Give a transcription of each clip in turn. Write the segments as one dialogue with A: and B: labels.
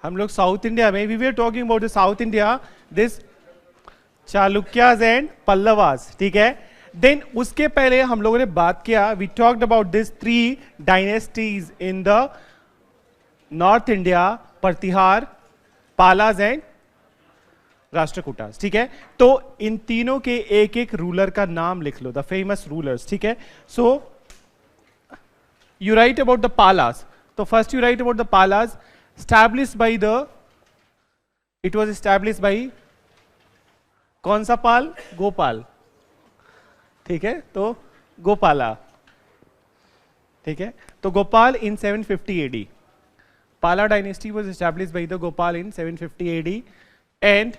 A: हम लोग South India में, we were talking about the south India, this Chalukyas and Pallavas, ठीक है। देन उसके पहले हम लोगों ने बात किया, we talked about this 3 dynasties in the North India, Pratihara, Palas and Rashtrakutas, ठीक है। तो इन तीनों के एक एक रूलर का नाम लिख लो, द फेमस रूलर्स, ठीक है। So you write about the Palas, तो first you write about the Palas, established by the, it was established by कौन सा पाल? गोपाल, ठीक है, तो गोपाला, ठीक है। तो Gopal in 750 AD, Pala dynasty was established by the Gopal in 750 AD, and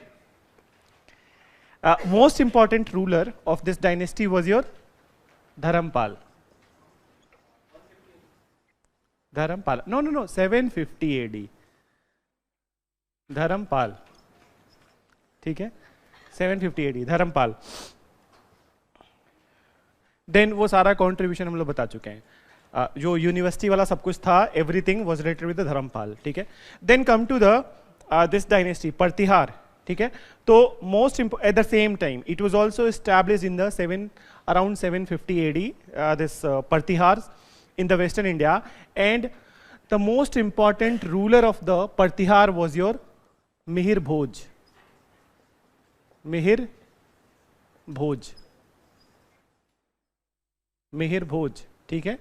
A: most important ruler of this dynasty was your Dharampal. Dharampal, no, 750 AD, Dharmpal, ठीक है, 750 AD धर्मपाल। देन वो सारा कॉन्ट्रीब्यूशन हम लोग बता चुके हैं, जो यूनिवर्सिटी वाला सब कुछ था, everything was related with the Dharmapal, ठीक है। Then come to the this dynasty Pratihara, ठीक है। तो most at the same time it was also established in the around 750 AD, this Pratihara in the western India, and the most important ruler of the Partihar was your Mihir Bhoj. Mihir Bhoj, Mihir Bhoj, ठीक है।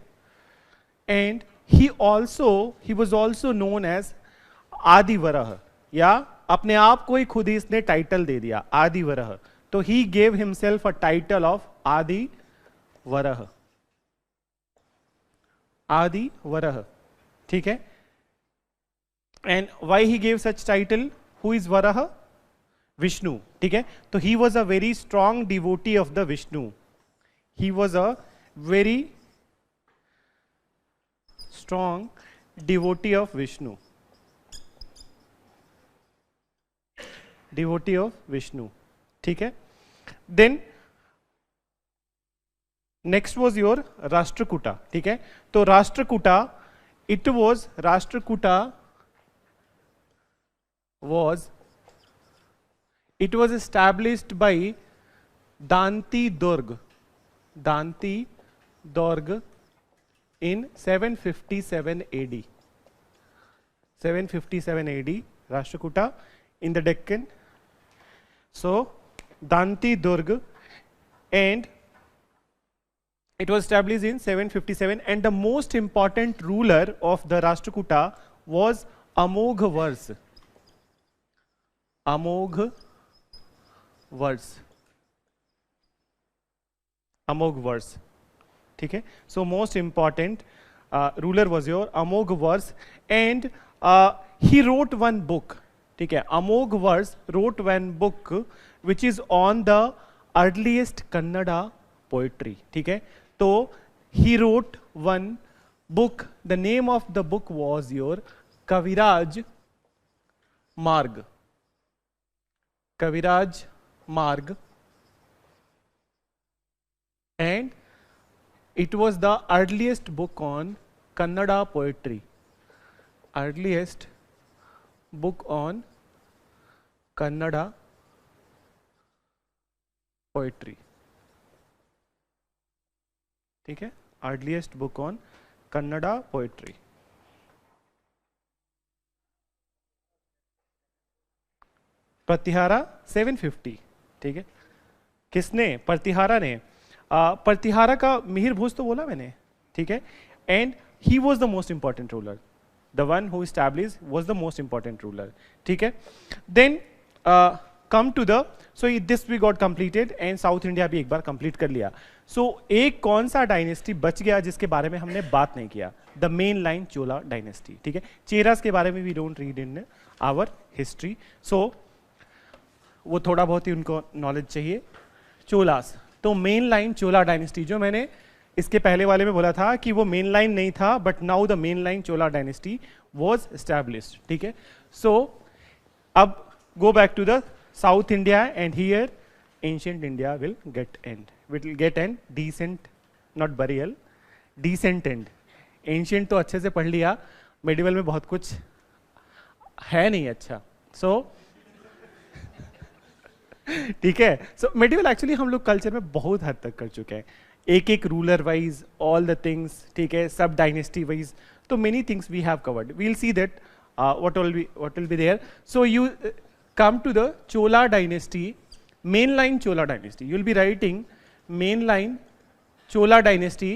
A: And he was also known as Adivarah, या अपने आप को ही खुद ही इसने title दे दिया आदिवरह, तो he gave himself a title of Adivarah, Adivarah, ठीक है। And why he gave such title, who is Varaha? Vishnu, ठीक है। तो he was a very strong devotee of the Vishnu, he was a very strong devotee of Vishnu, devotee of Vishnu, ठीक है। Then next was your Rashtrakuta, ठीक है। तो Rashtrakuta, it was, Rashtrakuta was established by Danti Durg in 757 AD, 757 AD, Rashtrakuta in the Deccan. So Danti Durg, and it was established in 757, and the most important ruler of the Rashtrakuta was Amoghavars. Amoghavars, ठीक है। So most important ruler was your Amoghavars, and he wrote one book, ठीक है। Amoghavars wrote one book which is on the earliest Kannada poetry, ठीक है। तो he wrote one book, the name of the book was your Kaviraj Marg, Kaviraj Marg, and it was the earliest book on Kannada poetry, earliest book on Kannada poetry, ठीक है, earliest book on Kannada poetry। Pratihara 750, ठीक है। किसने? प्रतिहारा ने। प्रतिहारा का मिहिर भोज तो बोला मैंने, ठीक है। And he was the most important ruler, the one who establish was the most important ruler, ठीक है। Then come to the, so this we got completed, and South India भी एक बार कंप्लीट कर लिया। सो एक कौन सा डायनेस्टी बच गया जिसके बारे में हमने बात नहीं किया? The main line Chola dynasty, ठीक है। चेरास के बारे में we don't read in our history, so वो थोड़ा बहुत ही उनको नॉलेज चाहिए। चोलास, तो मेन लाइन चोला डायनेस्टी, जो मैंने इसके पहले वाले में बोला था कि वो मेन लाइन नहीं था, but now the main line Chola dynasty was established, ठीक है। सो अब go back to the south India, and here ancient India will get end descent, not burial, descent end. Ancient तो अच्छे से पढ़ लिया, मेडिवल में बहुत कुछ है नहीं अच्छा. सो ठीक है. सो मेडिवल एक्चुअली हम लोग कल्चर में बहुत हद तक कर चुके हैं, एक एक ruler wise all the things, ठीक है, सब डायनेस्टी वाइज, तो many things we have covered. We will see that what will be there. So you come to the Chola dynasty, mainline Chola dynasty. You will be writing mainline Chola dynasty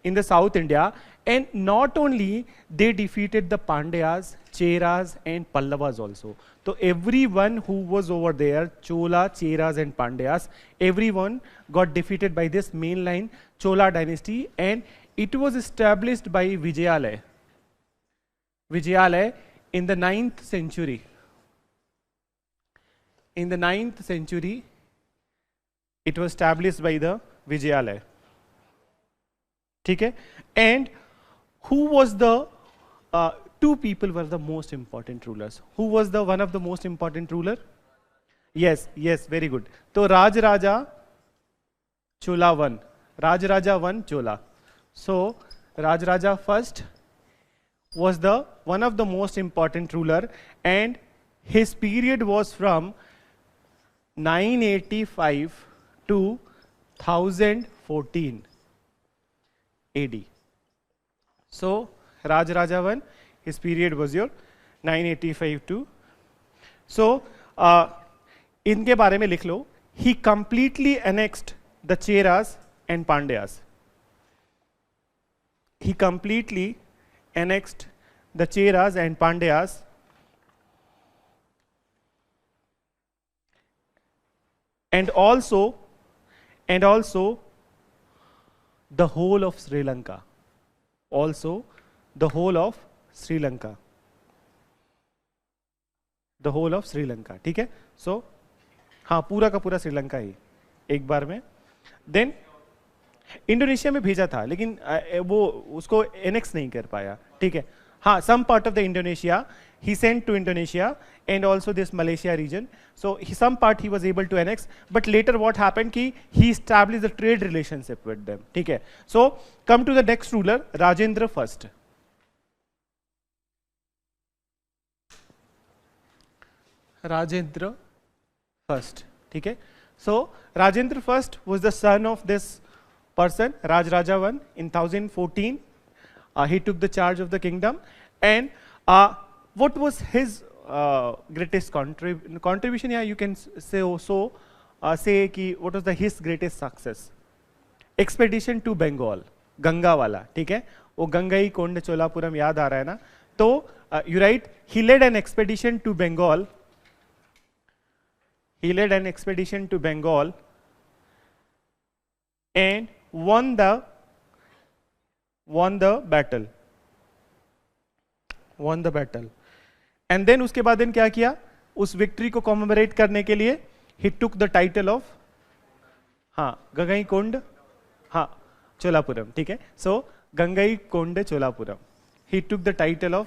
A: in the South India, and not only they defeated the Pandyas, Cheras and Pallavas also. So everyone who was over there, Chola, Cheras and Pandyas, everyone got defeated by this mainline Chola dynasty, and it was established by Vijayalaya. Vijayalaya in the 9th century. In the 9th century, it was established by the Vijayalaya. Okay? And who was the two people were the most important rulers? Who was the one of the most important ruler? Yes, yes, very good. So Rajaraja Chola I. Rajaraja I Chola. So Rajaraja first was the one of the most important ruler, and his period was from 985 to 1014 AD. So Rajaraja I, his period was your 985 to. So इनके बारे में लिख लो. He completely annexed the Cheras and Pandyas. He completely annexed the Cheras and Pandyas, and also the whole of Sri Lanka. Also the whole of Sri Lanka. The whole of Sri Lanka. ठीक है. So हाँ, पूरा का पूरा श्रीलंका ही एक बार में. Then Indonesia में भेजा था, लेकिन वो उसको एनेक्स नहीं कर पाया. ठीक है. हाँ, some part of the Indonesia he sent to Indonesia, and also this Malaysia region. So some part he was able to annex, but later what happened कि he established a trade relationship with them. ठीक है. So come to the next ruler, Rajendra first. Rajendra first. ठीक है. So Rajendra first was the son of this person, Rajaraja I, in 1014. He took the charge of the kingdom, and what was his greatest contribution? Yeah, you can say also say कि what was his greatest success? Expedition to Bengal, Ganga वाला. ठीक है. वो गंगाई कोंड चोलापुरम याद आ रहा है ना? तो you write he led an expedition to Bengal. He led an expedition to Bengal and won the battle. Won the battle. And then उसके बाद क्या किया? उस विक्ट्री को कॉमेमोरेट करने के लिए he took the title of Gangai कोंड चोलापुरम. ठीक है. So Gangai Kond Cholapuram. He took the title of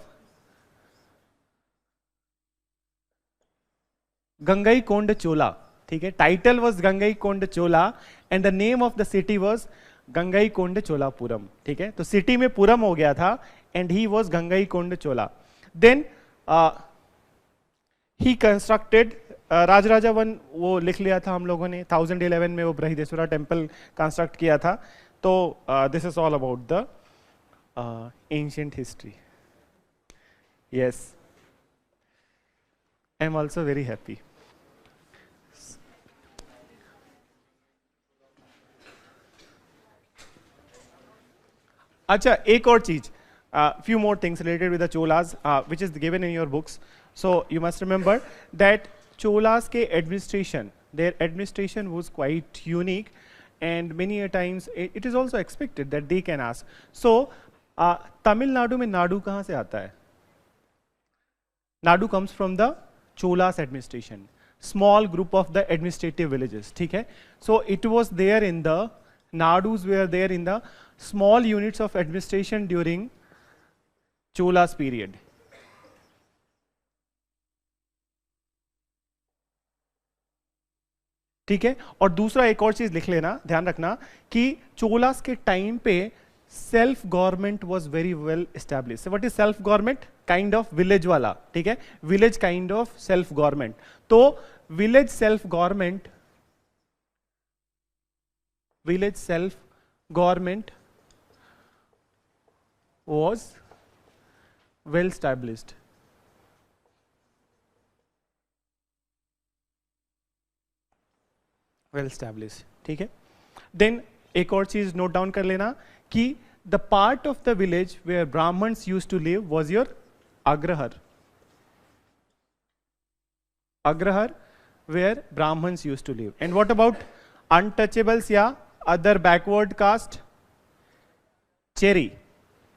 A: Gangai Konda Chola. ठीक है. Title was Gangai Konda Chola and the name of the city was Gangai Konda Cholapuram. ठीक है. तो सिटी में पुरम हो गया था and he was Gangai Konda Chola. Then he constructed Rajaraja one वो लिख लिया था हम लोगों ने 1011 में वो बृहदेश्वरा टेम्पल कंस्ट्रक्ट किया था. तो this is all about the ancient history. Yes, I am also very happy. अच्छा, एक और चीज, few more things related with the Cholas, which is given in your books. So you must remember that Cholas के administration, their administration was quite unique, and many a times it is also expected that they can ask. So Tamil Nadu में नाडु कहाँ से आता है? Nadu comes from the Cholas administration, small group of the administrative villages. ठीक है. So it was there in the Nadus were there in the small units of administration during Cholas period. ठीक है. और दूसरा एक और चीज लिख लेना, ध्यान रखना कि चोलास के टाइम पे self government was very well establish. What is self government? Kind of village वाला, ठीक है, village kind of self government. तो village self government, village self government was well established. Well established, ठीक है. Then एक और चीज नोट डाउन कर लेना कि the part of the village where Brahmins used to live was your Agrahar. Agrahar, where Brahmins used to live. And what about untouchables या other backward caste? Cheri.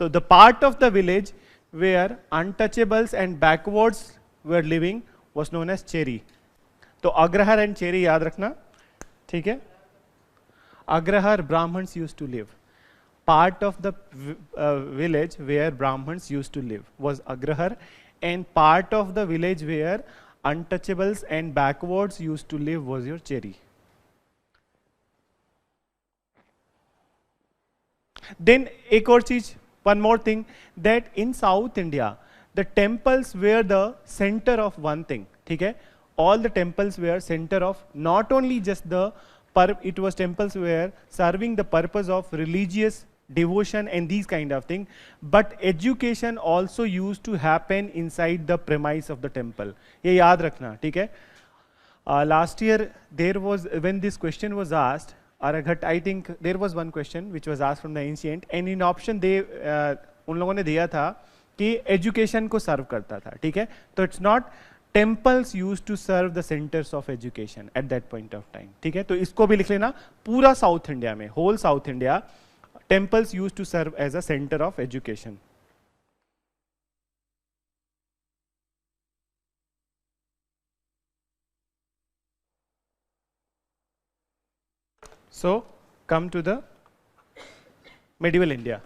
A: So the part of the village where untouchables and backwards were living was known as Cheri. तो अग्रहर and cherry याद रखना, ठीक है. अग्रहर Brahmins used to live. Part of the village where Brahmins used to live was Agrahar, and part of the village where untouchables and backwards used to live was your Cheri. Then एक और चीज, one more thing, that in South India the temples were the center of one thing, ठीक है. All the temples were center of not only just the it was temples were serving the purpose of religious devotion and these kind of thing, but education also used to happen inside the premise of the temple. ये याद रखना, ठीक है. Last year there was, when this question was asked, Araghat, I think there was one question which was asked from the ancient, and in option they उन लोगों ने दिया था कि एजुकेशन को सर्व करता था, ठीक है. तो it's not temples used to serve the centres of education at that point of time, ठीक है. तो इसको भी लिख लेना. पूरा साउथ इंडिया में, whole South India, temples used to serve as a centre of education. So come to the medieval India.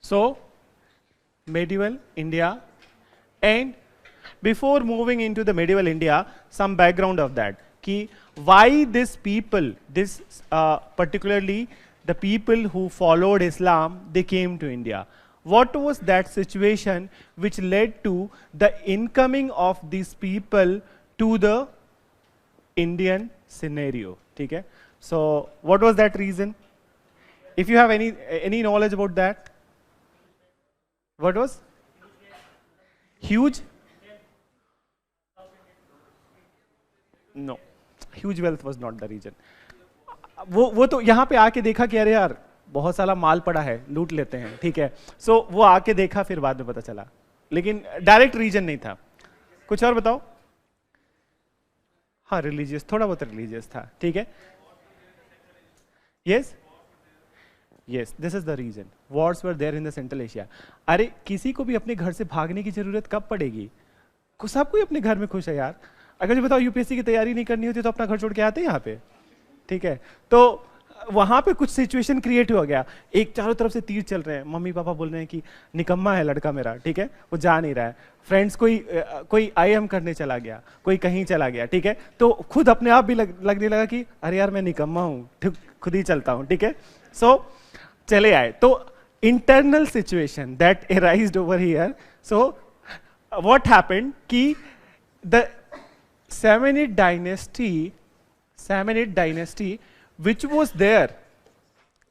A: So medieval India, and before moving into the medieval India, some background of that, ki why this people, this particularly the people who followed Islam, they came to India. What was that situation which led to the incoming of these people to the Indian scenario, ठीक है. So what was that reason? If you have any knowledge about that, what was? Huge? No, huge wealth was not the reason. वो तो यहाँ पे आके देखा कि अरे यार बहुत सारा माल पड़ा है, लूट लेते हैं, ठीक है. सो वो आके देखा, फिर बाद में पता चला, लेकिन डायरेक्ट रीजन नहीं था. कुछ और बताओ. हाँ, रिलीजियस, थोड़ा बहुत रिलीजियस था, ठीक है. Yes yes, this is the reason. Wars were there in the Central Asia. अरे किसी को भी अपने घर से भागने की जरूरत कब पड़ेगी? सब कोई अपने घर में खुश है यार. अगर जो बताओ यूपीएससी की तैयारी नहीं करनी होती तो अपना घर छोड़ के आते हैं यहाँ पे, ठीक है. तो वहां पे कुछ सिचुएशन क्रिएट हो गया. एक चारों तरफ से तीर चल रहे हैं, मम्मी पापा बोल रहे हैं कि निकम्मा है लड़का मेरा, ठीक है, वो जा नहीं रहा है. फ्रेंड्स कोई आईएम करने चला गया, कोई कहीं चला गया, ठीक है. तो खुद अपने आप भी लगने लगा कि अरे यार मैं निकम्मा हूँ, खुद ही चलता हूँ, ठीक है. सो चले आए. तो internal situation that arised over here. So what happened कि the Samanid dynasty which was there,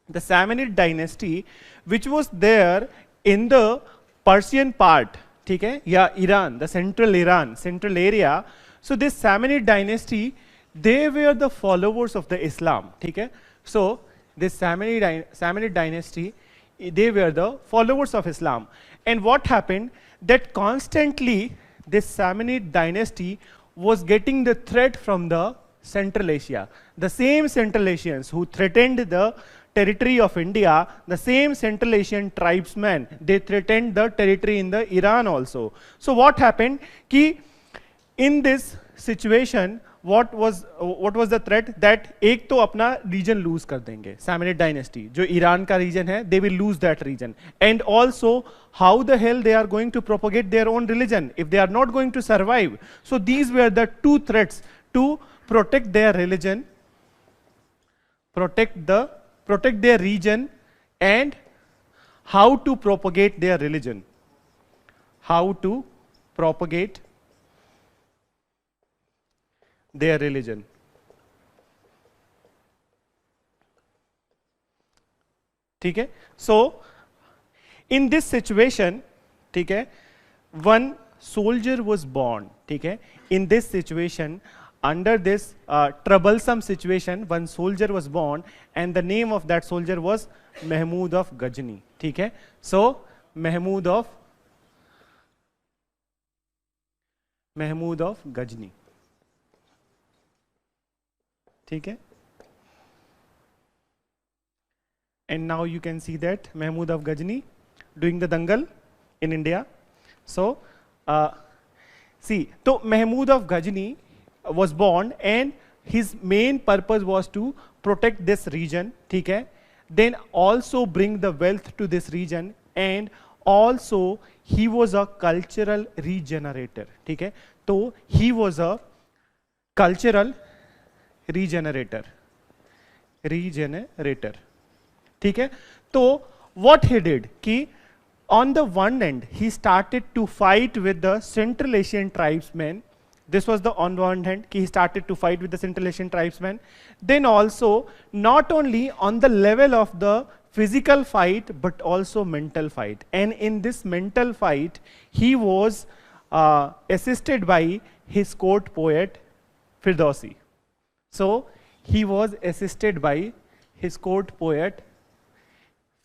A: the Samanid dynasty which was there in the Persian part, ठीक है, या Iran, the central area. So this Samanid dynasty, they were the followers of the Islam, ठीक है. So this Samanid dynasty, they were the followers of Islam. And what happened, that constantly this Samanid dynasty was getting the threat from the Central Asia. The same Central Asians who threatened the territory of India, the same Central Asian tribesmen, they threatened the territory in the Iran also. So what happened? Ki in this situation, what was the threat that एक तो अपना region lose कर देंगे, Samanid dynasty जो Iran का region है, they will lose that region, and also how the hell they are going to propagate their own religion if they are not going to survive. So these were the two threats to protect their religion, protect their region, and how to propagate their religion, how to propagate their religion. ठीक है, so in this situation, ठीक है, one soldier was born, ठीक है, in this situation, under this troublesome situation, one soldier was born, and the name of that soldier was Mahmud of Ghazni, ठीक है, so Mahmud of Ghazni, ठीक है, and now you can see that Mahmud of Ghazni doing the dangal in India. So see, so Mahmud of Ghazni was born, and his main purpose was to protect this region, ठीक है, then also bring the wealth to this region, and also he was a cultural regenerator, ठीक है, तो he was a cultural regenerator, ठीक है, तो what he did कि on the one end he started to fight with the Central Asian tribesmen. This was the on one hand, he started to fight with the Central Asian tribesmen. Then also not only on the level of the physical fight but also mental fight, and in this mental fight he was assisted by his court poet Firdausi. So he was assisted by his court poet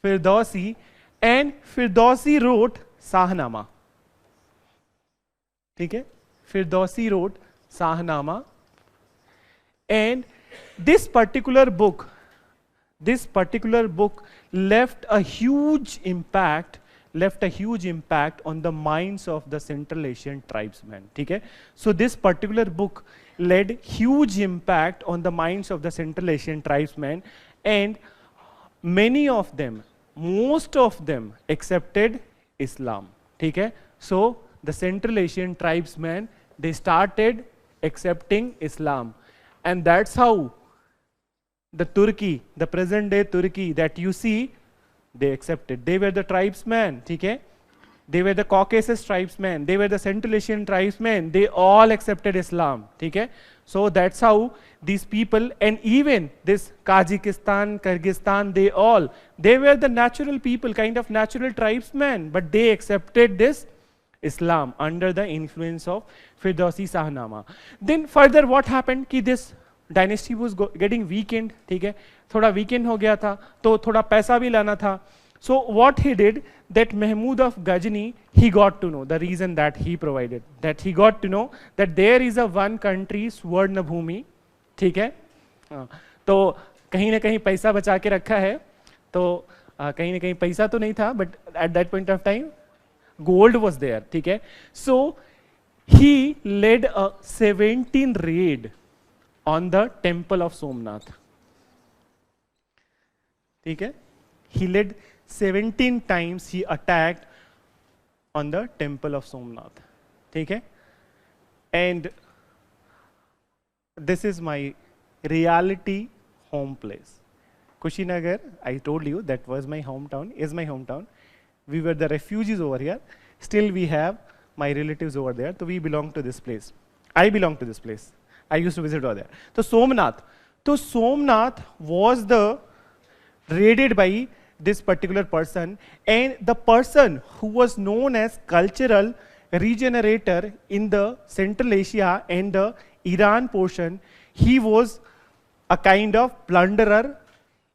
A: Firdausi, and Firdausi wrote Shahnama, ठीक है, Firdausi wrote Shahnama, and this particular book left a huge impact on the minds of the Central Asian tribesmen, ठीक है, so this particular book led huge impact on the minds of the Central Asian tribesmen, and many of them, most of them accepted Islam, ठीक है, so the Central Asian tribesmen, they started accepting Islam, and that's how the Turkey, the present day Turkey that you see, they accepted. They were the tribesmen, ठीक है, they were the Caucasus tribesmen, they were the Central Asian tribesmen, they all accepted Islam, ठीक है, so that's how these people, and even this Kazakhstan, Kyrgyzstan, they were the natural people, kind of natural tribesmen, but they accepted this Islam under the influence of Firdausi Shahnama. Then further what happened कि this dynasty was getting weakened, ठीक है, थोड़ा weakened हो गया था, तो थोड़ा पैसा भी लाना था. So what he did, that Mahmud of Ghazni, he got to know the reason that he provided, that he got to know that there is a one country Swarna Bhumi, ठीक है, तो कहीं ना कहीं पैसा बचा के रखा है, तो कहीं ना कहीं पैसा तो नहीं था, but at that point of time gold was there, ठीक है, so he led a 17 raid on the temple of Somnath, ठीक है, he led 17 times he attacked on the temple of Somnath, ठीक है, and this is my reality home place. Kushinagar, I told you that was my hometown, is my hometown. We were the refugees over here. Still we have my relatives over there. So we belong to this place. I belong to this place. I used to visit over there. So Somnath. So Somnath was raided by this particular person, and the person who was known as cultural regenerator in the Central Asia and the Iran portion, he was a kind of plunderer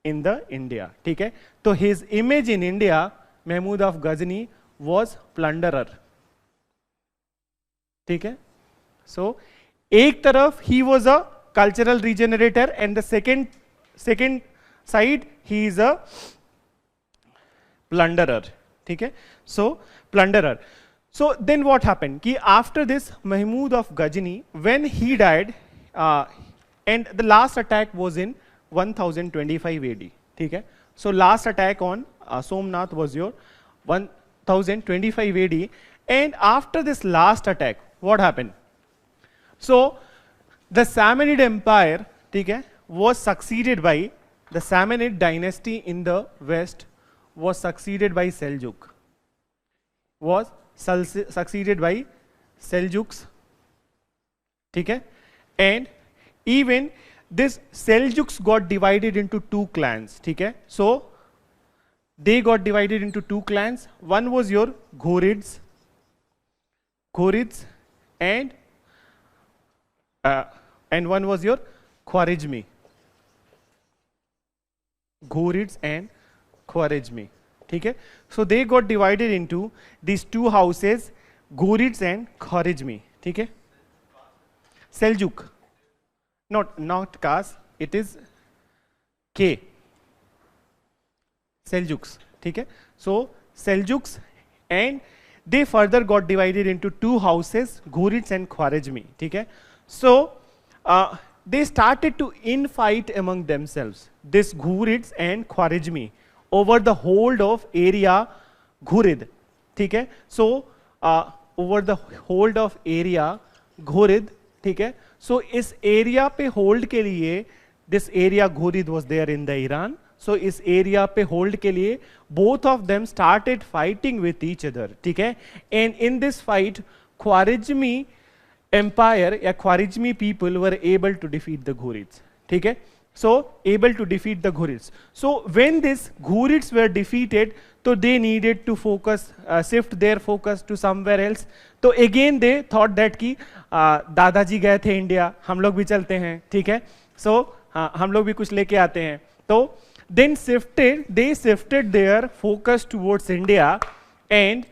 A: in the India, ठीक है, तो his image in India, Mahmud of Ghazni, was plunderer, ठीक है, so एक तरफ he was a cultural regenerator, and the second side he is a plunderer, ठीक है, so plunderer. So then what happened कि after this Mahmud of Ghazni, when he died, and the last attack was in 1025 AD. ठीक है, so last attack on Somnath was your 1025 AD, and after this last attack, what happened? So the Samanid Empire, ठीक है, was succeeded by the Samanid dynasty in the west was succeeded by Seljuk. Was succeeded by Seljuks, ठीक है, and even this Seljuks got divided into two clans, ठीक है, so they got divided into two clans. One was your Ghurids, and one was your Khwarezmi. Ghurids and Khwarezmi, ठीक है, so they got divided into these two houses, Ghurids and Khwarezmi, ठीक है. Seljuk, not Kas, it is K. Seljuks, ठीक है, so Seljuks, and they further got divided into two houses, Ghurids and Khwarezmi, ठीक है. So they started to infight among themselves, this Ghurids and Khwarezmi, over the hold of area Ghurid, ठीक है. So over the hold of area Ghurid, ठीक है. So इस area पे hold के लिए, this area Ghurid was there in the Iran. So इस area पे hold के लिए both of them started fighting with each other, ठीक है. And in this fight, Khwarezmi empire या Khwarezmi people were able to defeat the Ghurids, ठीक है. So able to defeat the Ghurids. So when these Ghurids were defeated, so they needed to focus, shift their focus to somewhere else. तो again they thought that कि दादाजी गए थे India, हम लोग भी चलते हैं, ठीक है. So हम लोग भी कुछ लेके आते हैं. तो then they shifted their focus towards India, and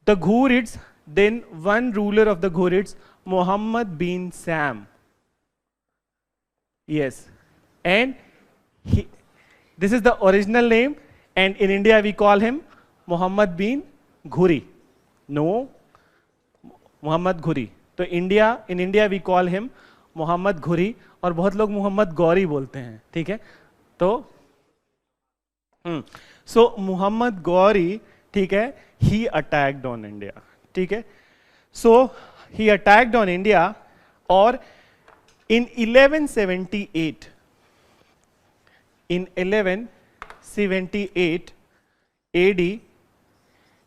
A: the Ghurids, then one ruler of the Ghurids, Muhammad bin Sam. Yes, and this is the original name, and in India we call him Muhammad bin Ghuri. No, Muhammad Ghuri. तो in India we call him Muhammad Ghuri, और बहुत लोग मोहम्मद गौरी बोलते हैं, ठीक है. तो so Muhammad Ghori, ठीक है, he attacked on India, ठीक है. So he attacked on India, और in 1178 AD,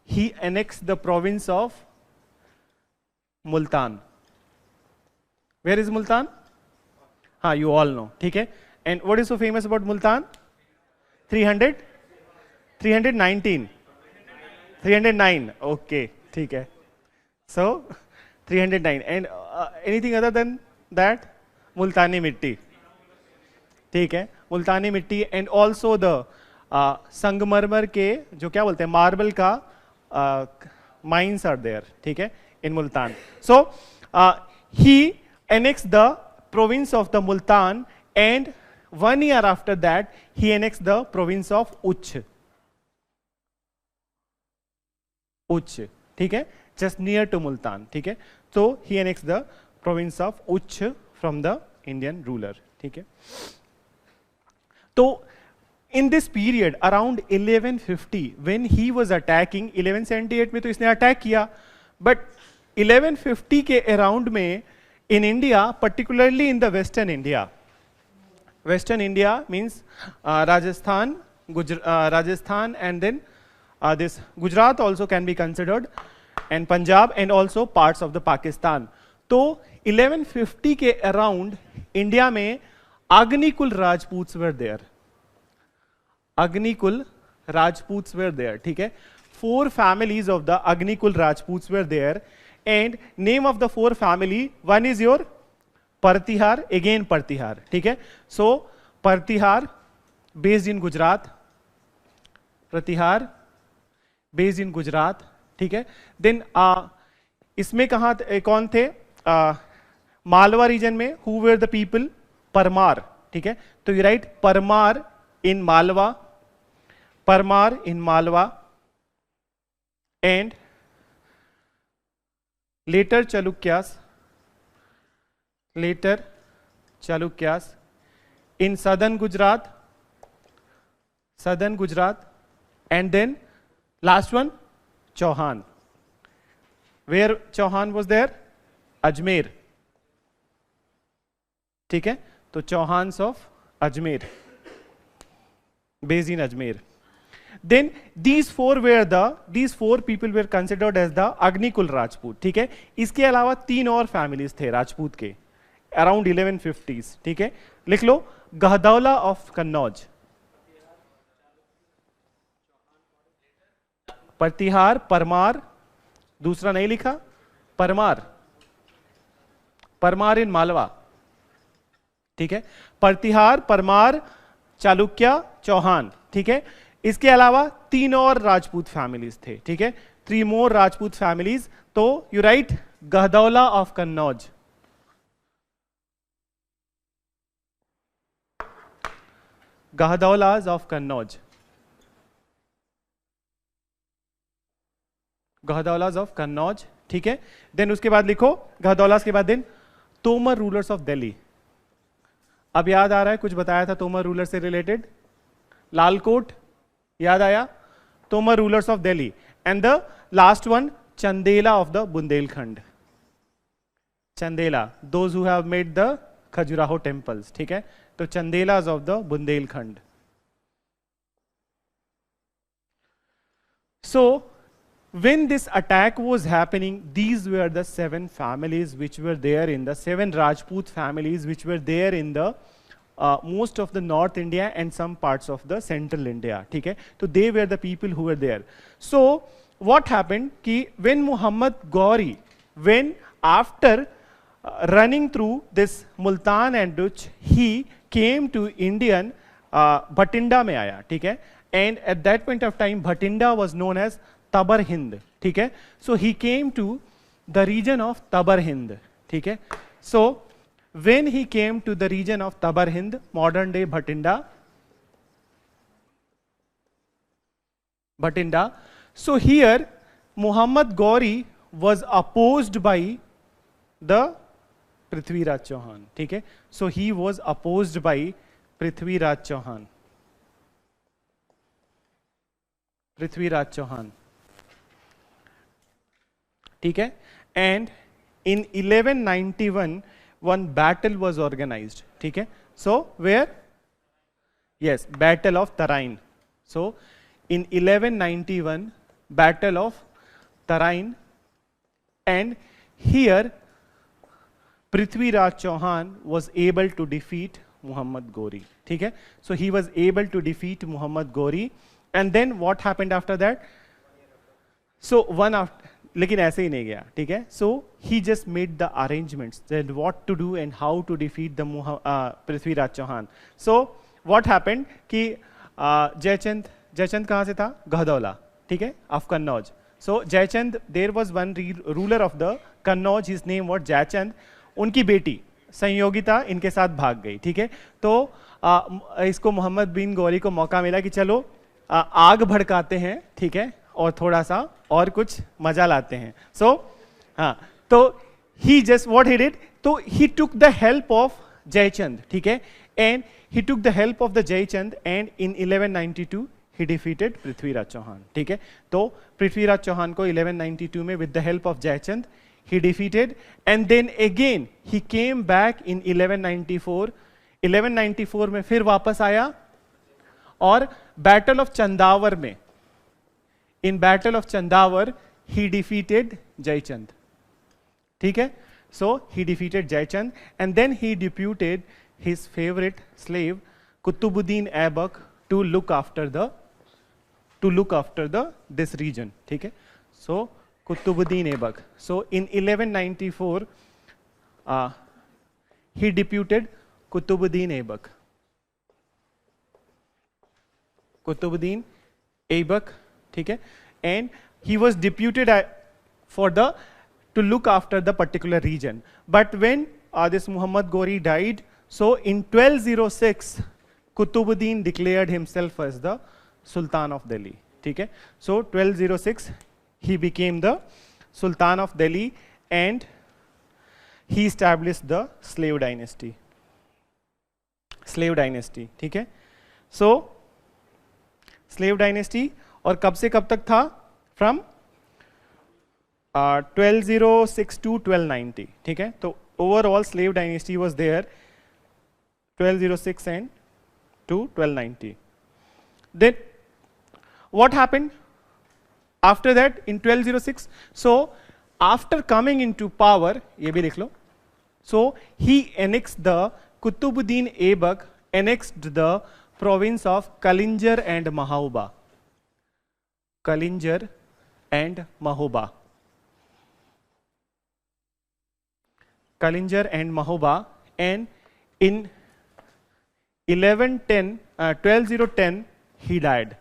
A: he annexed the province of Multan. Where is Multan? You all know, ठीक है. And what is so famous about Multan? 309, okay, ठीक है. So 309, and anything other than that? Multani mitti, ठीक है, मुल्तानी मिट्टी, and also the संगमरमर के जो क्या बोलते हैं मार्बल का mines are there, ठीक है, in Multan. So he annexed the province of the Multan, and 1 year after that he annexed the province of Uch, ठीक है, just near to Multan, ठीक है. So he annexed the province of Uch from the Indian ruler, ठीक है. So in this period around 1150 when he was attacking, 1178 में तो इसने attack किया, but 1150 के अराउंड में in India, particularly in the Western India means Rajasthan, and then this Gujarat also can be considered, and Punjab, and also parts of the Pakistan. तो 1150 के around India में Agnikul Rajputs were there. ठीक है. 4 families of the Agnikul Rajputs were there, and name of the 4 family, one is your Partihar, again Partihar, ठीक है. So Partihar based in Gujarat, ठीक है. Then इसमें कौन थे? मालवा रीजन में who were the people? Parmar, ठीक है. तो you write Parmar in Malwa, and later Chalukyas, Chalukyas. In southern Gujarat, and then last one, Chauhan. Where Chauhan was there? Ajmer. ठीक है, तो Chauhans of Ajmer, based in Ajmer. Then these four people were considered as the Agnikul Rajput. ठीक है, इसके अलावा 3 और families थे राजपूत के अराउंड 1150s. ठीक है, लिख लो. गहदौला ऑफ कन्नौज, प्रतिहार, परमार, दूसरा नहीं लिखा, परमार इन मालवा. ठीक है, प्रतिहार, परमार, चालुक्य, चौहान. ठीक है, इसके अलावा 3 और राजपूत फैमिलीज थे. ठीक है, 3 more राजपूत फैमिलीज. तो you write Gahadavala of Kannauj. Gahadavalas of Kannauj, Gahadavalas of Kannauj. ठीक है, देन उसके बाद लिखो गहदौलाज के बाद then Tomar rulers of Delhi. अब याद आ रहा है कुछ बताया था तोमर रूलर से रिलेटेड? लालकोट याद आया? Tomar rulers of Delhi. And the last one Chandela of the Bundelkhand. Chandela, those who have made the Khajuraho temples. ठीक है, तो चंदेलाज of the Bundelkhand. So when this attack was happening, these were the 7 families which were there in the 7 Rajput families which were there in the most of the North India and some parts of the Central India. ठीक है, तो they were the people who were there. So what happened कि when Muhammad Ghori, when after running through this Multan and Duch, he came to Indian Bhatinda में आया. ठीक है, and at that point of time Bhatinda was known as Tabar Hind. ठीक है, so he came to the region of Tabar Hind. ठीक है, so when he came to the region of Tabar Hind, modern day Bhatinda, so here Muhammad Ghori was opposed by the Prithviraj Chauhan. ठीक है, so he was opposed by Prithviraj Chauhan. Prithviraj Chauhan. ठीक है, and in 1191 one battle was organized. ठीक है, so where? Yes, Battle of Tarain. So in 1191 Battle of Tarain, and here Prithviraj Chauhan was able to defeat Muhammad Ghori. ठीक है, so he was able to defeat Muhammad Ghori. And then what happened after that? So one after, लेकिन ऐसे ही नहीं गया. ठीक है, so he just made the arrangements that what to do and how to defeat the Prithviraj Chauhan. So what happened कि जयचंद कहाँ से था? गहदौला. ठीक है, of Kannauj. So Jaichand, there was one ruler of the Kannauj, his name was Jaichand. उनकी बेटी संयोगिता इनके साथ भाग गई. ठीक है, तो इसको मोहम्मद बिन गौरी को मौका मिला कि चलो आग भड़काते हैं. ठीक है, और थोड़ा सा और कुछ मजा लाते हैं. सो हाँ, तो he just what he did, तो he took the help of Jaichand. ठीक है, and he took the help of the Jaichand, and in 1192 he defeated Prithviraj Chauhan. ठीक है, तो पृथ्वीराज चौहान को 1192 में with the help of Jaichand he defeated, and then again he came back in 1194. 1194 में फिर वापस आया और बैटल ऑफ चंदावर में, in battle of Chandawar he defeated Jaichand. ठीक है, so he defeated Jaichand, and then he deputed his favorite slave Qutbuddin Aibak to look after the this region. ठीक है, so Qutbuddin Aibak. So in 1194 he deputed Qutbuddin Aibak. Qutbuddin Aibak, ठीक है, and he was deputed to look after the particular region. But when this Muhammad Ghori died, so in 1206 Qutbuddin declared himself as the Sultan of Delhi. ठीक है, so 1206 he became the Sultan of Delhi and he established the slave dynasty. Slave dynasty, ठीक है। सो slave dynasty, और कब से कब तक था? फ्रॉम 1206 टू 1290, ठीक है। तो overall slave dynasty was there 1206 and to 1290. Then what happened after that in 1206? So after coming into power, ये भी लिख लो, so he annexed the Qutbuddin Aibak annexed the province of Kalinjar and Mahoba. Kalinjar and Mahoba. Kalinjar and Mahoba, and in 1210 he died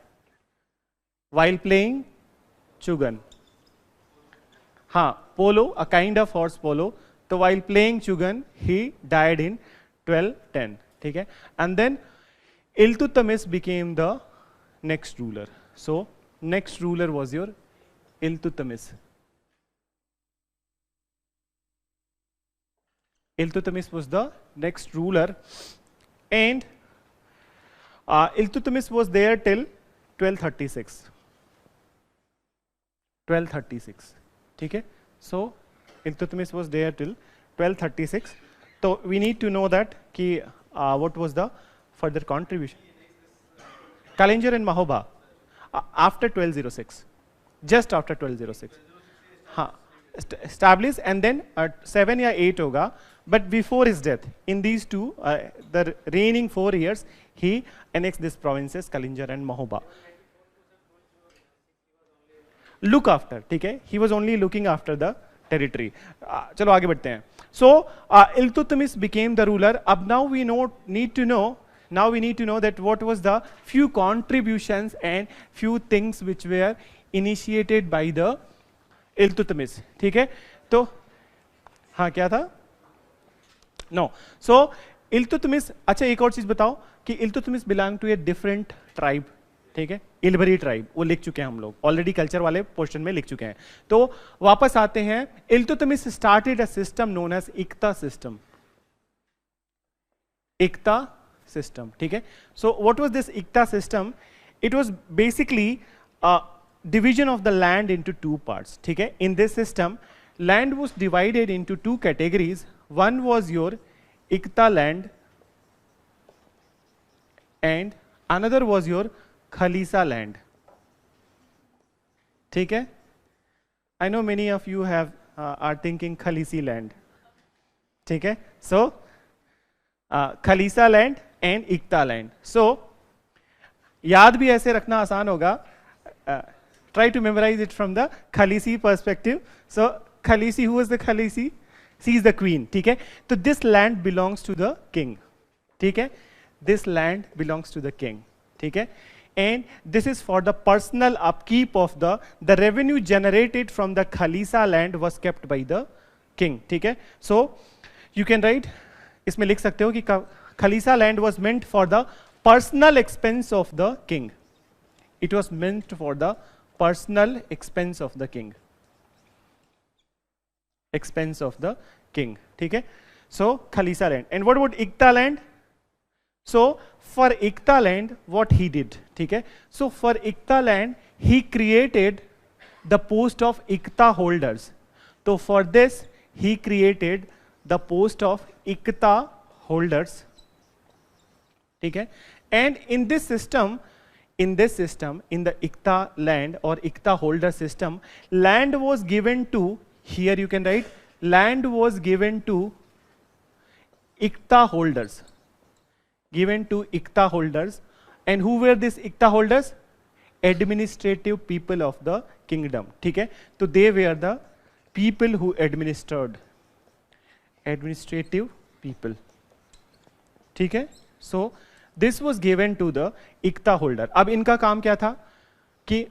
A: while playing chugan. हाँ, polo, a kind of horse polo. So while playing chugan he died in 1210, ठीक है। And then Iltutmish became the next ruler. So next ruler was your Iltutmish. Iltutmish was the next ruler, and Iltutmish was there till 1236. 1236, ठीक है। So Iltutmish was there till 1236. So we need to know that कि what was the further contribution. Kalinjar and Mahoba after 1206, just after 1206. हाँ, established, and then 7 या 8 होगा, but before his death, in these two, the reigning 4 years, he annexed these provinces, Kalinjar and Mahoba. Look after, ठीक है, he was only looking after the territory. चलो आगे बढ़ते हैं. So Iltutmish became the ruler. अब now we need to know that what was the few contributions and few things which were initiated by the Iltutmish, ठीक है। तो हाँ, क्या था? नो, सो Iltutmish, अच्छा एक और चीज बताओ कि Iltutmish belong to a different tribe, ठीक है, इलबरी ट्राइब, वो लिख चुके हैं हम लोग ऑलरेडी, कल्चर वाले पोर्शन में लिख चुके हैं। तो वापस आते हैं, Iltutmish started a system known as iqta system, iqta system, ठीक है। So what was this iqta system? It was basically division of the land into two parts, ठीक है। In this system, land was divided into two categories. One was your Ikta land and another was your Khalisa land, ठीक है। I know many of you are thinking Khalisi land, ठीक है। So Khalisa land and Ikta land. So याद भी ऐसे रखना आसान होगा. Try to memorize it from the Khalisi perspective. So Khalisi, who is the Khalisi? She is the queen, ठीक है। तो this land belongs to the king, ठीक है। This land belongs to the king, ठीक है। And this is for the personal upkeep of the revenue generated from the Khalisa land was kept by the king, ठीक है। So you can write, इसमें लिख सकते हो कि Khalisa land was meant for the personal expense of the king. It was meant for the personal expense of the king. Expense of the king, ठीक है। So Khalisa land. And what about Ikta land? So for Ikta land, what he did, ठीक है। So for Ikta land, he created the post of Ikta holders. So for this, he created the post of Ikta holders, ठीक है। And in this system, in the Ikta land or Ikta holder system, land was given to, here you can write, land was given to Ikta holders, given to Ikta holders. And who were these Ikta holders? Administrative people of the kingdom, ठीक है। तो they were the people who administered, administrative people, ठीक है। So this was given to the Ikta holder. अब इनका काम क्या था कि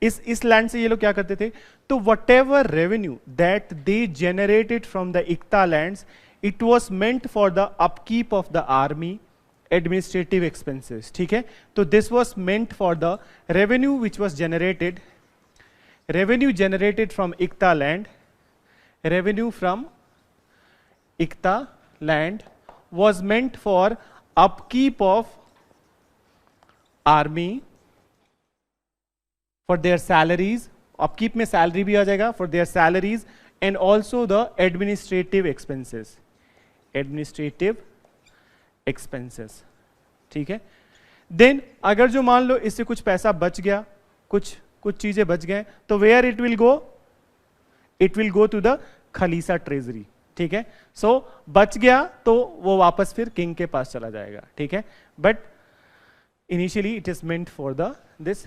A: इस लैंड से ये लोग क्या करते थे? तो whatever revenue that they generated from the Ikta lands, it was meant for the upkeep of the army, administrative expenses, ठीक है। तो this was meant for the revenue which was generated, revenue generated from Ikta land, revenue from Ikta land was meant for upkeep of army, for their salaries, upkeep में salary भी आ जाएगा, for their salaries, and also the administrative expenses, administrative expenses, ठीक है. Then अगर जो मान लो इससे कुछ पैसा बच गया, कुछ चीजें बच गए, तो where it will go? It will go to the khalisa treasury, ठीक है. सो बच गया तो वो वापस फिर किंग के पास चला जाएगा, ठीक है. But initially it is meant for the this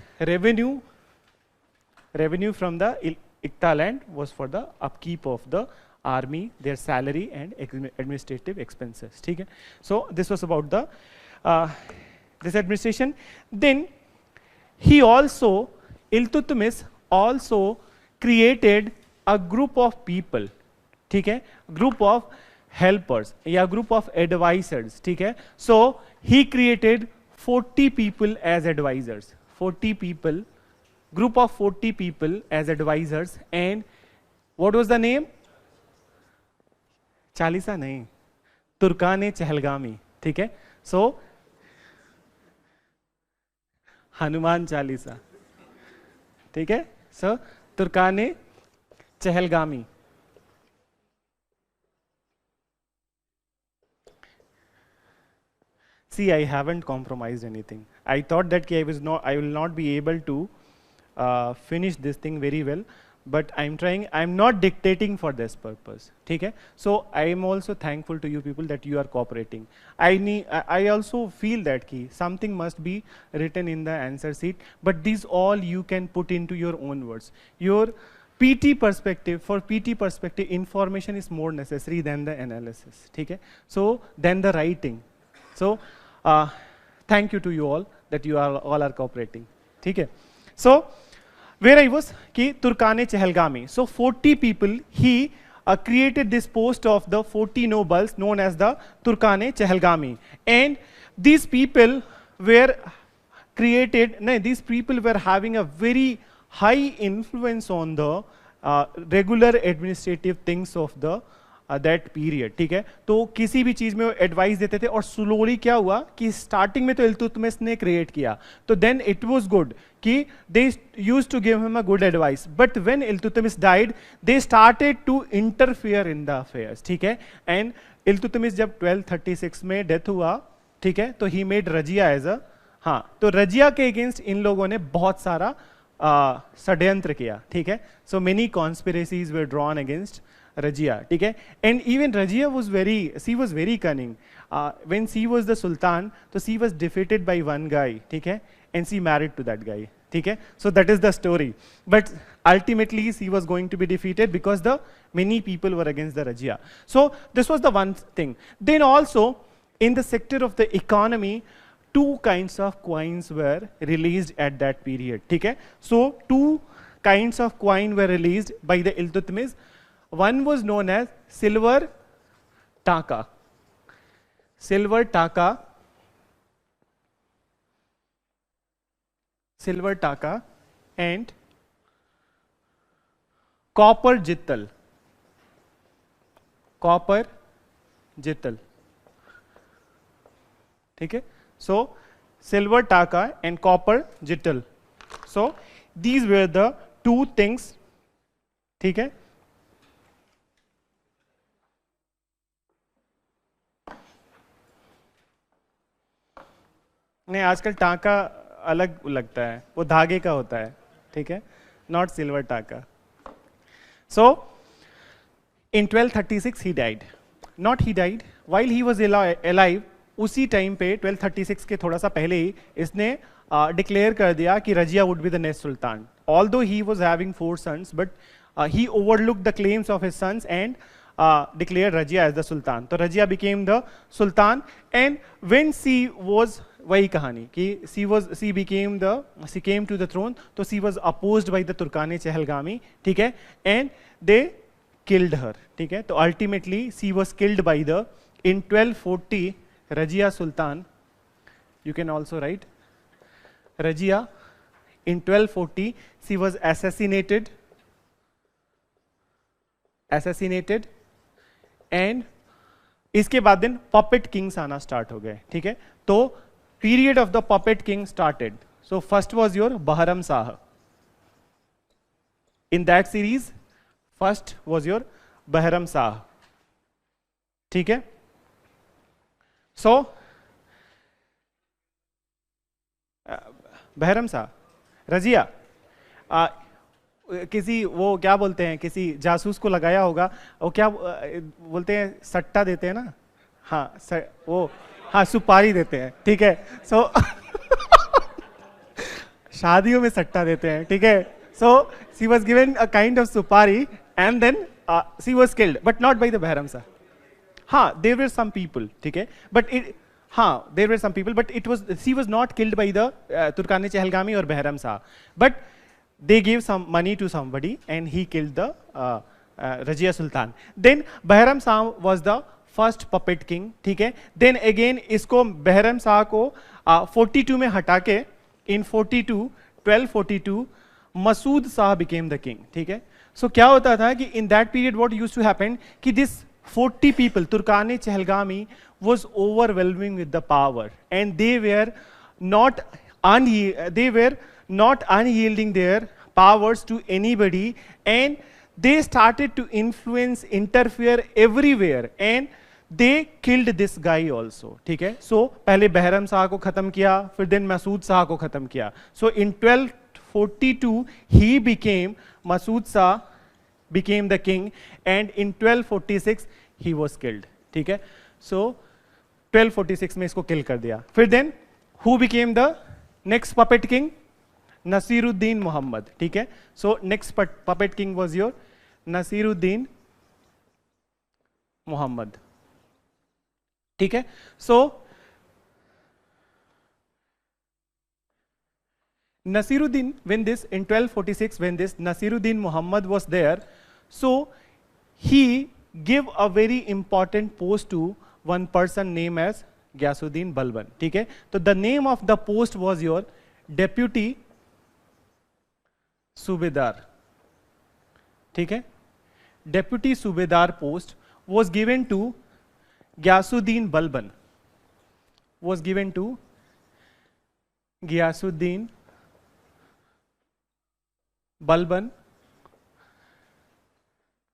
A: revenue from the Ikta land was for the upkeep of the army, their salary and administrative expenses, ठीक है. So this was about the this administration. Then he also, Iltutmish also created a group of people, ठीक है, group of helpers या group of advisors, ठीक है. So he created 40 people as advisors, 40 people, group of 40 people as advisors. And what was the name? Chalisa नहीं, तुर्काने चहलगामी, ठीक है. So Hanuman Chalisa, ठीक है. So तुर्काने चहलगामी. See, I haven't compromised anything. I thought that I will not be able to finish this thing very well, but I'm trying. I'm not dictating for this purpose, ठीक है. So I am also thankful to you people that you are cooperating. I also feel that something must be written in the answer sheet, but these all you can put into your own words. Your PT perspective, for PT perspective, information is more necessary than the analysis, ठीक है. So then the writing. So thank you to you all that you are all cooperating, ठीक है. So where I was कि तुर्काने चहलगामी. So 40 people he created this post of the 40 nobles known as the तुर्काने चहलगामी. And these people were created. These people were having a very high influence on the regular administrative things of the that period, ठीक है. तो किसी भी चीज में वो advice देते थे. और स्लोली क्या हुआ कि स्टार्टिंग में तो इल्तुतमिश ने क्रिएट किया, तो देन इट वाज गुड कि they used to give him a good advice. But when Iltutmish died they started to interfere in the affairs, ठीक है. एंड इल्तुतमिश जब 1236 में डेथ हुआ, ठीक है, तो he made Razia as a, हाँ, तो रजिया के अगेंस्ट इन लोगों ने बहुत सारा षड्यंत्र किया, ठीक है. सो मेनी कॉन्स्पिरेसीज वर ड्रॉन अगेंस्ट Rajia, ठीक है. And even Rajia was very cunning. When she was the Sultan, so she was defeated by one guy, ठीक है, and she married to that guy, ठीक है. So that is the story. But ultimately she was going to be defeated because the many people were against the Rajia. So this was the one thing. Then also in the sector of the economy, two kinds of coins were released at that period, ठीक है. So two kinds of coin were released by the Iltutmish. One was known as silver taka. Silver taka. Silver taka and copper jittal. Copper jittal. ठीक है. So silver taka and copper jittal. So these were the two things, ठीक है. नहीं, आजकल टाका अलग लगता है, वो धागे का होता है, ठीक है, नॉट सिल्वर टाका. सो इन 1236 he died. Not he died while he was alive. उसी टाइम पे 1236 के थोड़ा सा पहले ही इसने डिक्लेयर कर दिया कि Razia would be the next Sultan. Although he was having 4 sons, but he overlooked the claims of his sons and declared Rajia as the Sultan. So Rajia became the Sultan. And when she was, वही कहानी कि she came to the throne, तो she was opposed by the Turkane Chehalgami, ठीक है, and they killed her, ठीक है. तो ultimately she was killed by the, in 1240 Rajia Sultan, you can also write Rajia, in 1240 she was assassinated, and इसके बाद दिन puppet Kings आना start हो गए, ठीक है। तो period of the puppet king started. So first was your Bahram Shah. In that series first was your Bahram Shah, ठीक है। सो बहरम शाह, रजिया, किसी वो क्या बोलते हैं, किसी जासूस को लगाया होगा, वो क्या बोलते हैं, सट्टा देते हैं ना, हाँ वो, हाँ सुपारी देते हैं, ठीक है। सो शादियों में सट्टा देते हैं, ठीक है। So she was given a kind of supari and then she was killed, but not by the Bahram Shah. हाँ, देयर वर सम पीपल, ठीक है, बट इट, हाँ there were some people, but it was, she was not killed by the Turkani Chahalgani और Bahram Shah, but they gave some money to somebody and he killed the Razia Sultan. Then Bahram Shah was the first puppet king, ठीक है। Then again इसको बहरम शाह को 42 में हटा के in 1242 Masood Shah became the king, ठीक है। So क्या होता था कि in that period what used to happen कि this 40 people Turkani Chehalgami was overwhelming with the power and they were not unyielding their powers to anybody, and they started to influence, interfere everywhere, and they killed this guy also, ठीक है। So पहले बहरम शाह को खत्म किया, फिर दिन मसूद शाह को खत्म किया। So in 1242 he became, Masood Shah became the king, and in 1246 he was killed, ठीक है। So 1246 में इसको kill कर दिया। फिर then who became the next puppet king? Naseeruddin Mohammad, ठीक है। So next puppet king was your Nasiruddin Mohammad, ठीक है। सो Nasiruddin, when this in 1246, when this Nasiruddin Muhammad was there, so he gave a very important post to one person named as Ghiyasuddin Balban, ठीक है। तो the name of the post was your deputy सूबेदार, ठीक है। Deputy सूबेदार post was given to Ghiyasuddin Balban, was given to Ghiyasuddin Balban,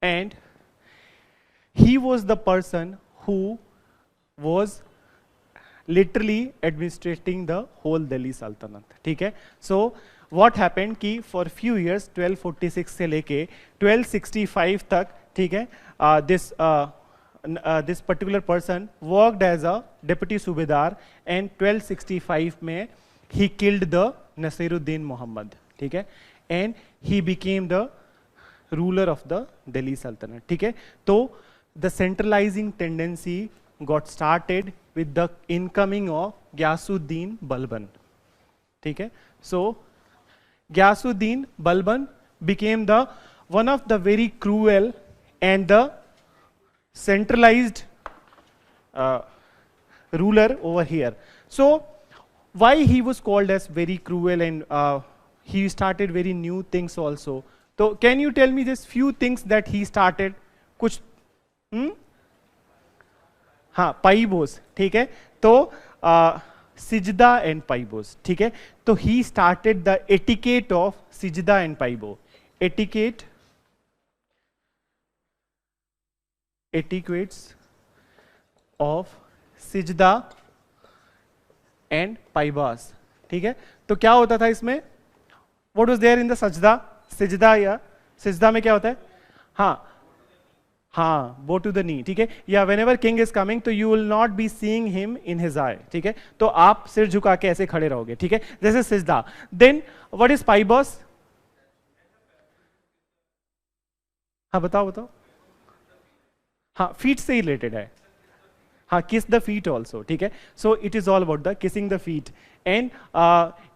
A: and he was the person who was literally administrating the whole Delhi Sultanate, ठीक है। So what happened कि for few years 1246 से लेके 1265 तक, ठीक है, this particular person worked as a deputy सूबेदार, and 1265 में he killed the Nasiruddin Muhammad, ठीक है, and he became the ruler of the Delhi Sultanate, ठीक है। तो the centralizing tendency got started with the incoming of Ghiyasuddin Balban, ठीक है। So Ghiyasuddin Balban became the one of the very cruel and the centralized ruler over here. So why he was called as very cruel, and he started very new things also. So can you tell me just few things that he started? कुछ हाँ, पाइबोस, ठीक है। तो सिजदा and पाइबोस, ठीक है। तो he started the etiquette of sijda and paibos, etiquettes of sijda and paibos, ठीक है। तो क्या होता था इसमें? What was there in the sajda, sijda, या सिजदा में क्या होता है? हाँ हाँ, बो टू द नी, ठीक है। या whenever king is coming तो you will not be seeing him in his eye, ठीक है। तो आप सिर झुका के ऐसे खड़े रहोगे, ठीक है, जैसे sijda. Then what is paibos? हाँ बताओ बताओ। हाँ, फीट से ही रिलेटेड है। हाँ, किस द फीट ऑल्सो, ठीक है। So it is all about the kissing the feet, and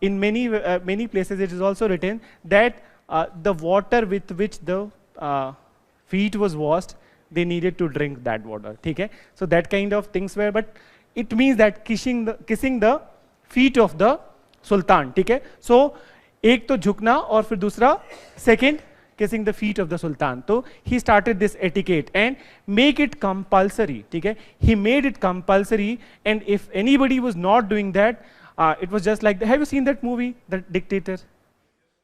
A: in many places it is also written that the water with which the feet was washed, they needed to drink that water, ठीक है। So that kind of things were, but it means that kissing the feet of the sultan, ठीक है। So एक तो झुकना और फिर दूसरा second kissing the feet of the sultan. So he started this etiquette and make it compulsory. ठीक है, he made it compulsory, and if anybody was not doing that, it was just like, have you seen that movie, The Dictator?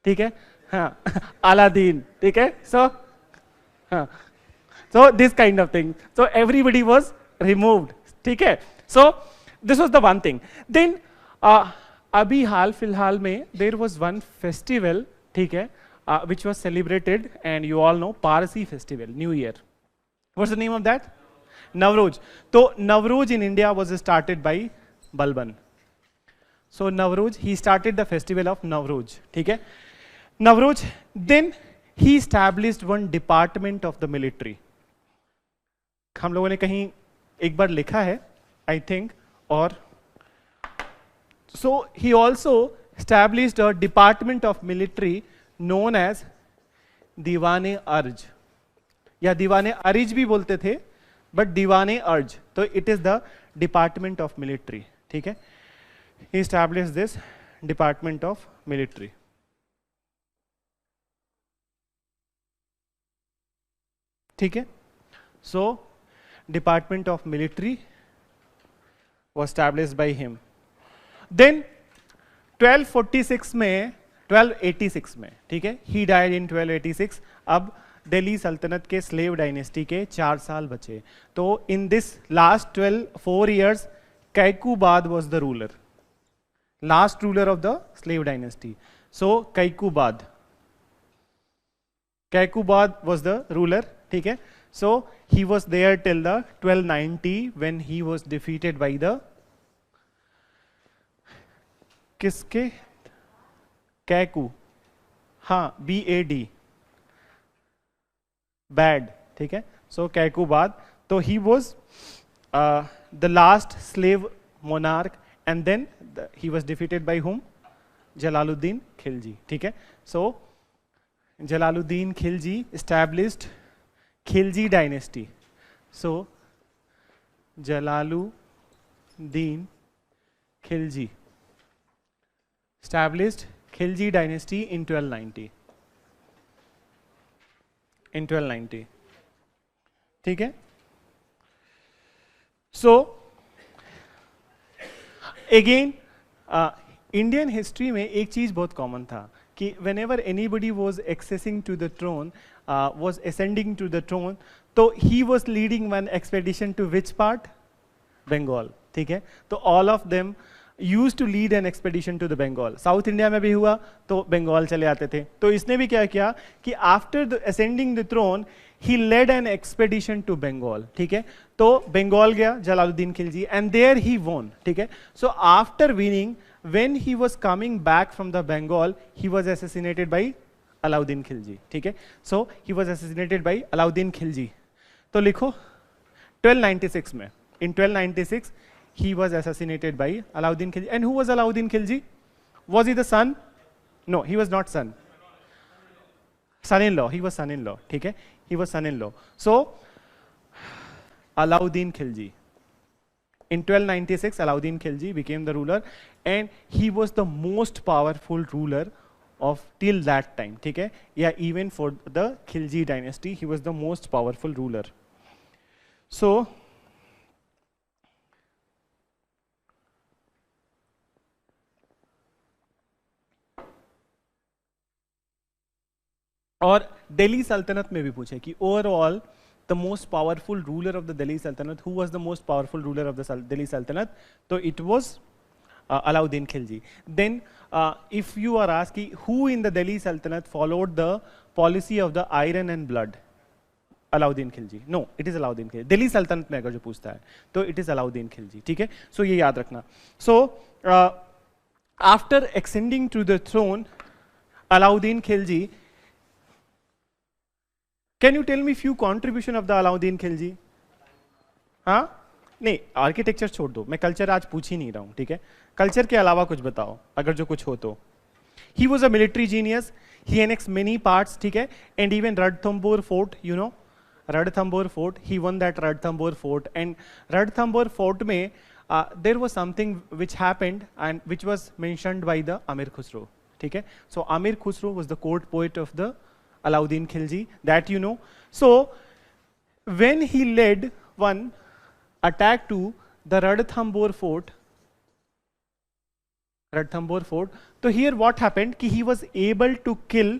A: ठीक है, हाँ, Aladdin. ठीक है, so हाँ, so this kind of thing. So everybody was removed. ठीक है, so this was the one thing. Then अभी हाल फिलहाल में there was one festival, ठीक है, which was celebrated, and you all know, Parsi festival, New Year. What's the name of that? Navroz. So Navroz in India was started by Balban. So Navroz, he started the festival of Navroz. ठीक है, Navroz. Then he established one department of the military. हम लोगों ने कहीं एक बार लिखा है, I think, और so he also established a department of military known as दीवाने अर्ज, या दीवाने अरिज भी बोलते थे, बट दीवाने अर्ज. तो it is the department of military. ठीक है, he established this department of military. ठीक है, so department of military was established by him. Then 1246 में 1286 में, ठीक है, he died in 1286. अब दिल्ली सल्तनत के स्लेव डायनेस्टी के 4 साल बचे. तो in this last 4 years Kaikubad was the ruler, last ruler of the slave dynasty. So Kaikubad was the ruler. ठीक है, so he was there till the 1290 when he was defeated by the किसके, कैकू, हाँ, BAD, bad. ठीक है, सो कैकुबाद. तो he was the last slave monarch, and then he was defeated by whom? Jalaluddin Khilji. ठीक है, so Jalaluddin Khilji established Khilji dynasty. So Jalaluddin Khilji established Khilji dynasty in 1290. In 1290. ठीक है, so again Indian history में एक चीज बहुत common था कि whenever anybody was accessing to the throne, was ascending to the throne, तो he was leading one expedition to which part? Bengal. ठीक है, तो all of them used to lead an expedition to the Bengal. South India में भी हुआ तो बंगाल चले आते थे. तो इसने भी क्या किया कि after the ascending the throne, he led an expedition to Bengal. ठीक है, तो बंगाल गया Jalaluddin Khilji, and there he won. ठीक है, so after winning, when he was coming back from the Bengal, he was assassinated by Alauddin Khilji. ठीक है, so he was assassinated by Alauddin Khilji. तो लिखो 1296 में, in 1296 he was assassinated by Alauddin Khilji. And who was Alauddin Khilji? Was he the son? No, he was not son. Son-in-law. He was son-in-law. ठीक है, he was son-in-law. So Alauddin Khilji. In 1296, Alauddin Khilji became the ruler, and he was the most powerful ruler of till that time. ठीक है, yeah, even for the Khilji dynasty, he was the most powerful ruler. So और दिल्ली सल्तनत में भी पूछे कि overall the most powerful ruler of the Delhi Saltanat, who was the most powerful ruler of the Delhi Saltanat, तो it was Alauddin Khilji. Then if you are asking who in the Delhi Saltanat followed the policy of the iron and blood, Alauddin Khilji. No, it is Alauddin Khilji. Delhi Saltanat में अगर जो पूछता है तो it is Alauddin Khilji. ठीक है, सो ये याद रखना. So after extending to the throne Alauddin Khilji, can you tell me few contribution of the Alauddin Khilji? हाँ, नहीं, आर्किटेक्चर छोड़ दो, मैं कल्चर आज पूछ ही नहीं रहा हूँ. ठीक है, कल्चर के अलावा कुछ बताओ अगर जो कुछ हो तो. He was a military genius, he annex many parts. ठीक है, and even Ranthambore fort, you know Ranthambore fort, he won that Ranthambore fort. And Ranthambore fort में there was something which happened and which was mentioned by the Amir Khusrau. ठीक है, so Amir Khusrau was the court poet of the Alauddin Khilji, that you know. So when he led one attack to the Ranthambore fort, so here what happened ki he was able to kill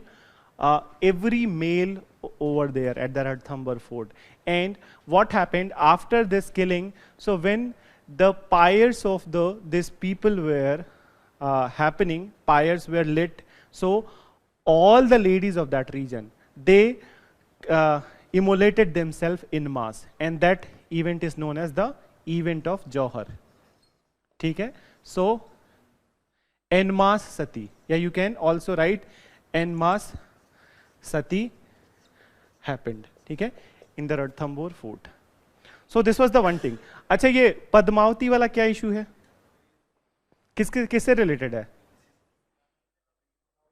A: every male over there at the Ranthambore fort. And what happened after this killing, so when the pyres of these people were happening, pyres were lit, so all the ladies of that region, they immolated themselves in mass, and that event is known as the event of Jauhar. ठीक है? So en masse sati, yeah, you can also write en masse sati happened, ठीक है, in the Ranthambore fort. So this was the one thing. अच्छा, ये पद्मावती वाला क्या issue है? किससे रिलेटेड है?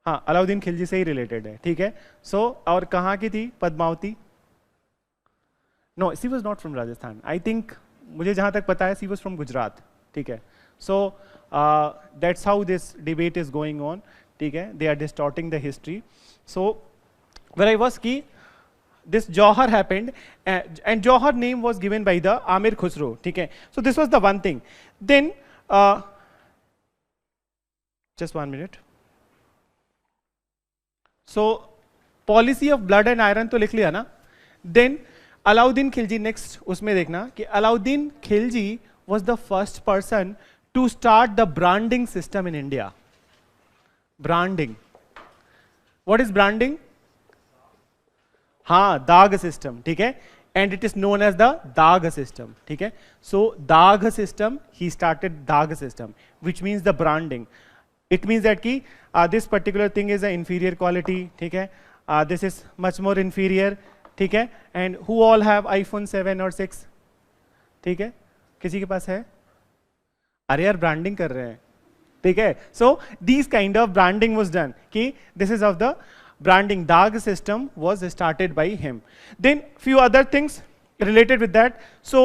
A: हाँ, अलाउद्दीन खिलजी से ही रिलेटेड है, ठीक है. सो और कहाँ की थी Padmavati? No, she was not from Rajasthan. I think, मुझे जहां तक पता है, सी वॉज फ्रॉम गुजरात, ठीक है. So that's how this debate is going on, ठीक है. They are distorting the history. So where I was की this Jauhar happened, and Jauhar name was given by the Amir Khusro, ठीक है. So this was the one thing. Then just 1 minute. So policy of blood and iron तो लिख लिया ना. Then Alauddin Khilji, next उसमें देखना कि Alauddin Khilji was the first person to start the branding system in India. Branding. What is branding? हाँ, दाग system, ठीक है. And it is known as the dagh system, ठीक है. So dagh system, he started dagh system, which means the branding. It means that की this particular thing is a inferior quality, ठीक है. This is much more inferior, ठीक है. And who all have iPhone 7 और 6, ठीक है. किसी के पास है? अरे यार, ब्रांडिंग कर रहे हैं, ठीक है. So this kind of branding was done, कि this is of the branding. Dag system was started by him. Then few other things related with that. So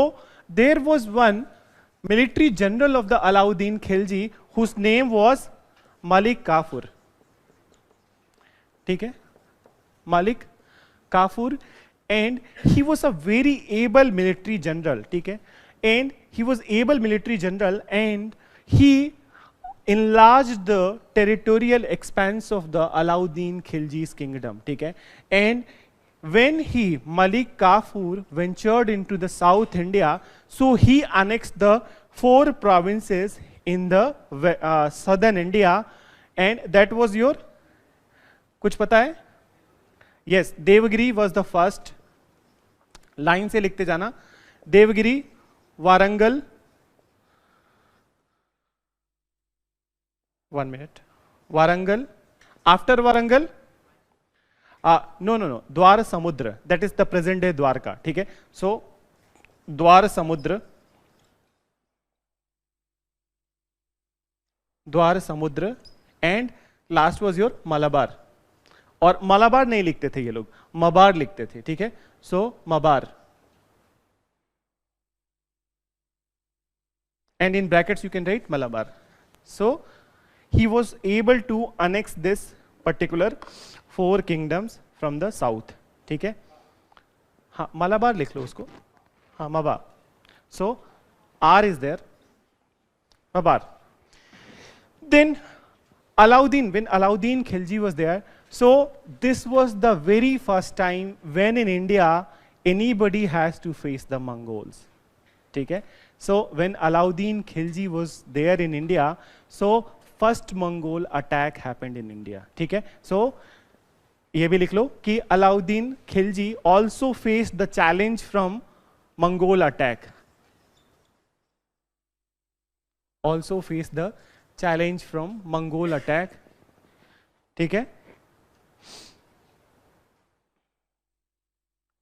A: there was one military general of the Alauddin Khilji whose name was Malik Kafur. ठीक है, Malik Kafur, and he was a very able military general, ठीक है. And he was able military general, and he enlarged the territorial expanse of the Alauddin Khilji's kingdom, ठीक है. And when he, Malik Kafur, ventured into the South India, so he annexed the 4 provinces in the southern India, and that was your, कुछ पता है? Yes, Devagiri was the first. Line से लिखते जाना. Devagiri, Warangal. 1 minute. Warangal. After Warangal, no. Dwar Samudra. That is the present day Dwarka. ठीक है. So Dwar Samudra. Dwar Samudra. And last was your Malabar. और Malabar नहीं लिखते थे ये लोग, Mabar लिखते थे, ठीक है. So Mabar. And in brackets you can write Malabar. So he was able to annex this particular 4 kingdoms from the south, ठीक है. हाँ, Malabar लिख लो उसको. हाँ, Mabar. So R is there. Mabar. Then Alauddin, when Alauddin Khilji was there, so this was the very first time when in India anybody has to face the Mongols, ठीक है. So when Alauddin Khilji was there in India, so first Mongol attack happened in India, ठीक है. So ये भी लिख लो कि Alauddin Khilji also faced the challenge from Mongol attack. Also faced the challenge from Mongol attack, ठीक है.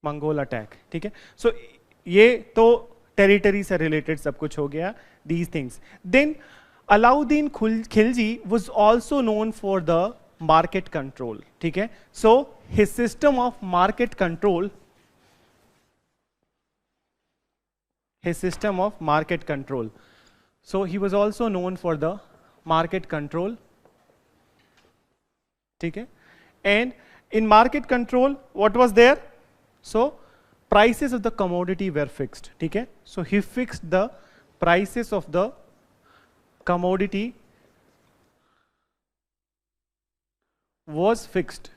A: Mongol attack, ठीक है. So ये तो टेरिटरी से रिलेटेड सब कुछ हो गया, these things. Then Alauddin Khilji was also known for the market control, ठीक है. So his system of market control, so he was also known for the market control, ठीक है. And in market control, what was there? So prices of the commodity were fixed. ठीक है? So he fixed the prices of the commodity was fixed.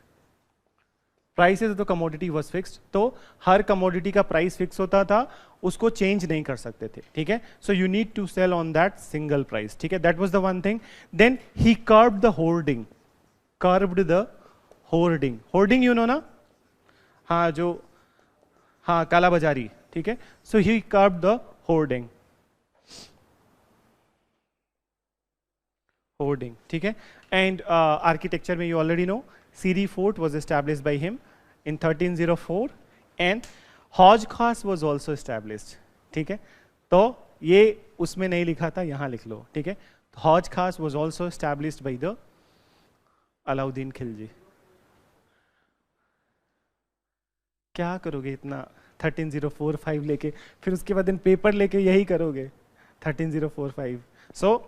A: Prices of the commodity was fixed. तो हर commodity का price fix होता था, उसको change नहीं कर सकते थे. ठीक है? So you need to sell on that single price. ठीक है? That was the one thing. Then he curbed the hoarding. Curbed the hoarding. Hoarding you know ना? हाँ जो हाँ काला बाजारी. ठीक है? So he curbed the hoarding. Hoarding. ठीक है? And architecture में you already know. Siri Fort was established by him in 1304 and Hoj Khas was also established. ठीक है? तो ये उसमें नहीं लिखा था, यहाँ लिख लो. ठीक है? Hoj Khas was also established by the Alauddin Khilji. क्या करोगे इतना 13045 लेके, फिर उसके बाद इन पेपर लेके यही करोगे 13045. So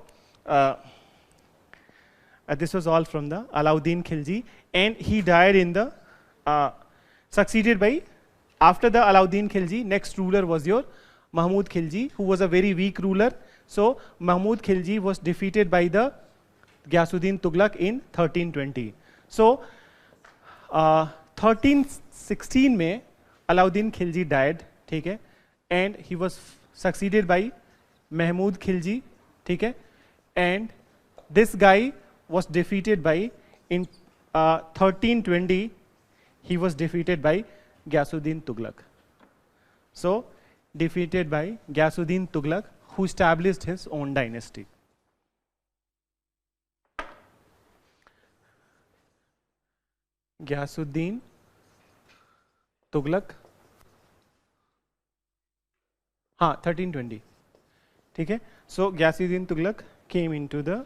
A: this was all from the Alauddin Khilji, and he died in the succeeded by, after the Alauddin Khilji, next ruler was your Mahmud Khilji, who was a very weak ruler. So Mahmud Khilji was defeated by the Ghiyasuddin Tughlaq in 1320. So 1316 में Alauddin Khilji died, ठीक है, and he was succeeded by Mahmud Khilji, ठीक है, and this guy was defeated by, in 1320, he was defeated by Ghiyasuddin Tughlaq. So, defeated by Ghiyasuddin Tughlaq, who established his own dynasty. Ghiyasuddin Tughlaq, हाँ 1320, ठीक है. So, Ghiyasuddin Tughlaq came into the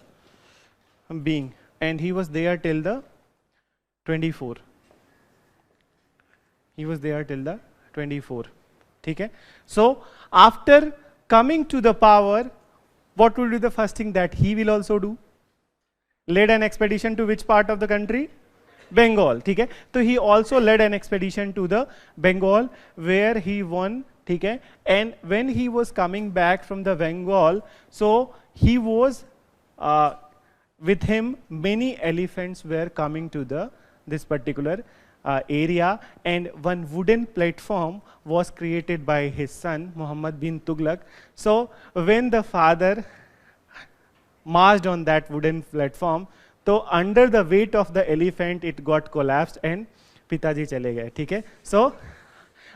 A: being, and he was there till the 24. He was there till the 24. ठीक है? So after coming to the power, what will be the first thing that he will also do? Led an expedition to which part of the country? Bengal. ठीक है? तो he also led an expedition to the Bengal where he won. ठीक है? And when he was coming back from the Bengal, so he was with him many elephants were coming to this particular area, and one wooden platform was created by his son Muhammad bin Tughlaq. So when the father marched on that wooden platform, तो under the weight of the elephant it got collapsed and पिताजी चले गए. ठीक है? So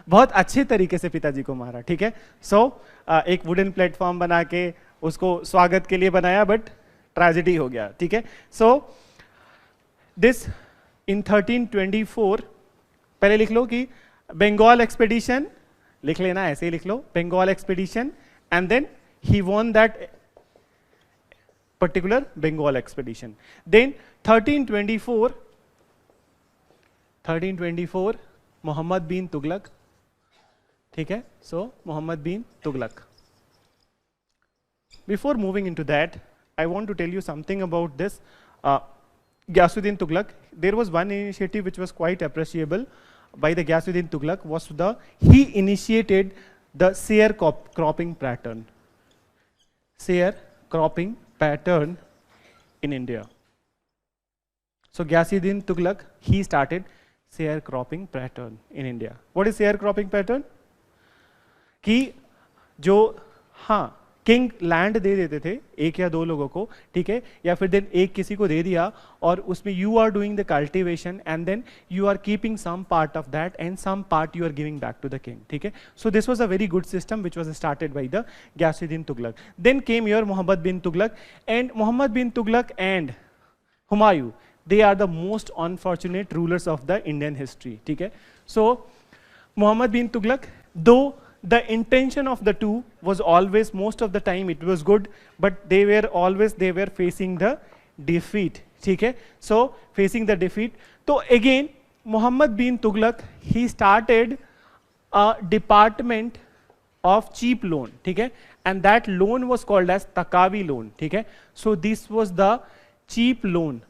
A: बहुत अच्छे तरीके से पिताजी को मारा. ठीक है? So एक वुडन प्लेटफॉर्म बना के उसको स्वागत के लिए बनाया, बट ट्रेजेडी हो गया. ठीक है? सो दिस इन 1324, पहले लिख लो कि बंगाल एक्सपेडिशन, लिख लेना, ऐसे ही लिख लो, Bengal expedition, and then he won that particular Bengal expedition. Then 1324 Mohammad bin Tughlaq. ठीक है? सो Mohammad bin Tughlaq. Before moving into that, I want to tell you something about this Ghiyasuddin Tughlaq. There was one initiative which was quite appreciable by the Ghiyasuddin Tughlaq, was he initiated the sharecropping pattern. Sharecropping pattern in India. So Ghiyasuddin Tughlaq, he started sharecropping pattern in India. What is sharecropping pattern? कि जो हाँ king land दे देते थे एक या दो लोगों को, ठीक है, या फिर देन एक किसी को दे दिया और उसमें you are doing the cultivation and then you are keeping some part of that and some part you are giving back to the king. ठीक है? So this was a very good system which was started by the ghiyasuddin Tughlaq. Then came your Mohammad bin Tughlaq, and Mohammad bin Tughlaq and Humayun, they are the most unfortunate rulers of the Indian history. ठीक है? So Muhammad bin Tughlaq, though the intention of the two was always, most of the time it was good, but they were facing the defeat. ठीक है? So facing the defeat, so again Muhammad bin Tughlaq, he started a department of cheap loan. ठीक है? And that loan was called as Takavi loan. ठीक है? So this was the cheap loan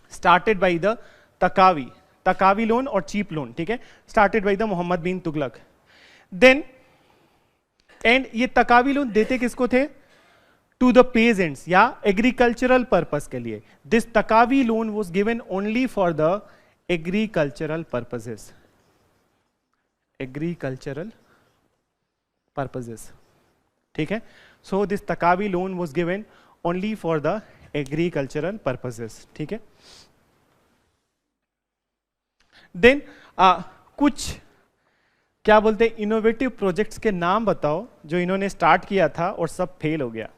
A: started by the Takavi. Takavi loan और cheap loan, ठीक है, started by the Mohammad bin Tughlaq. Then and ये Takavi loan देते किसको थे? टू द पेजेंट्स या एग्रीकल्चरल पर्पस के लिए। This Takavi loan was given only for the agricultural purposes, agricultural purposes, ठीक है। So this Takavi loan was given only for the agricultural purposes, ठीक है। देन कुछ क्या बोलते हैं इनोवेटिव प्रोजेक्ट्स के नाम बताओ जो इन्होंने स्टार्ट किया था और सब फेल हो गया।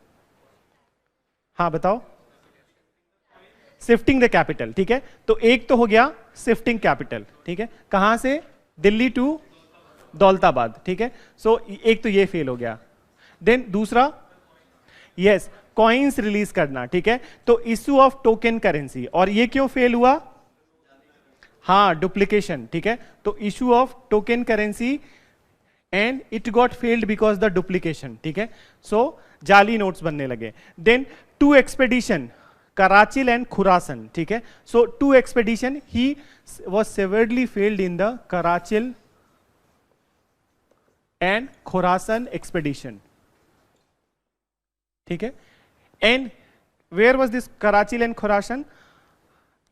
A: हाँ बताओ। शिफ्टिंग द कैपिटल, ठीक है, तो एक तो हो गया शिफ्टिंग कैपिटल, ठीक है, कहां से? दिल्ली टू दौलताबाद, ठीक है। सो एक तो ये फेल हो गया। देन दूसरा, यस, कॉइन्स रिलीज करना, ठीक है, तो इश्यू ऑफ टोकन करेंसी, और ये क्यों फेल हुआ? हाँ, डुप्लीकेशन, ठीक है, तो issue of token currency and it got failed because the duplication, ठीक है। सो जाली नोट्स बनने लगे। Then two expedition, Qarachil and Khurasan, ठीक है, so two expedition he was severely failed in the Karachil and Khorasan expedition, ठीक है। And where was this Qarachil and Khorasan?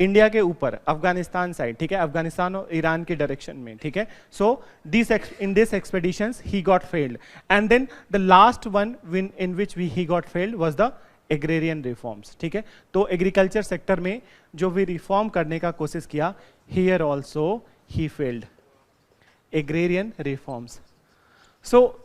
A: India के ऊपर, अफगानिस्तान साइड, ठीक है, अफगानिस्तान और ईरान के डायरेक्शन में, ठीक है। So this in this expeditions he got failed, and then the last one in which he got failed was the agrarian reforms, ठीक है। तो एग्रीकल्चर सेक्टर में जो भी रिफॉर्म करने का कोशिश किया, here also he failed, agrarian reforms. So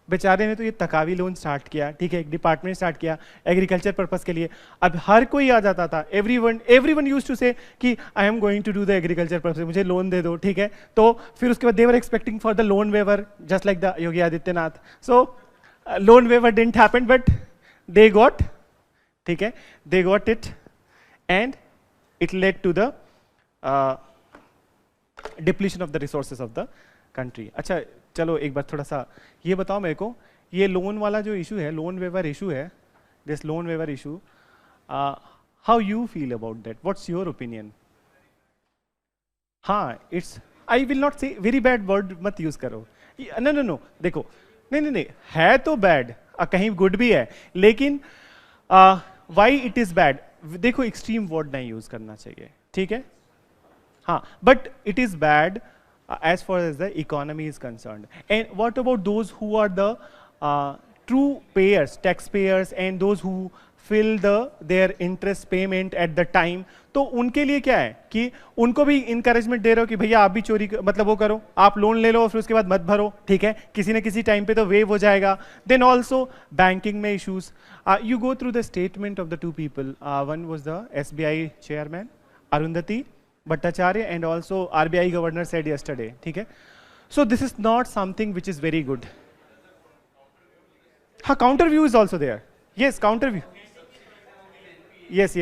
A: बेचारे ने तो ये तकावी लोन स्टार्ट किया, ठीक है, एक डिपार्टमेंट स्टार्ट किया एग्रीकल्चर पर्पस के लिए। अब हर कोई आ जाता था, एवरीवन यूज्ड टू से कि I am going to do the agriculture purpose, मुझे लोन दे दो, ठीक है। तो फिर उसके बाद they were expecting for the loan waiver just like the Yogi Adityanath. So loan waiver didn't happen, but they got, ठीक है, they got it and it led to the depletion of the resources of the country। अच्छा चलो एक बार थोड़ा सा ये बताओ मेरे को, ये लोन वाला जो इशू है, लोन वेवर इशू है, this loan waiver issue, how you feel about that? What's your opinion? हाँ, it's, I will not say very bad word मत यूज करो, नो नो नो, देखो नहीं, है तो बैड, कहीं गुड भी है, लेकिन वाई इट इज बैड, देखो एक्सट्रीम वर्ड नहीं यूज करना चाहिए, ठीक है। हाँ, but it is bad as far as the economy is concerned. And what about those who are the true payers, taxpayers, and those who fill their interest payment at the time? तो उनके लिए क्या है कि उनको भी encouragement दे रहे हो कि भैया आप भी चोरी मतलब वो करो, आप लोन ले लो फिर उसके बाद मत भरो, ठीक है, किसी न किसी टाइम पे तो वेव हो जाएगा। देन ऑल्सो बैंकिंग में issues, you go through the statement of the two people, one was the SBI chairman Arundhati Bhattacharya and also RBI governor said yesterday, ठीक है। So this is not something which is very good. हाँ, counter view is also there. Yes, counter view. Yes.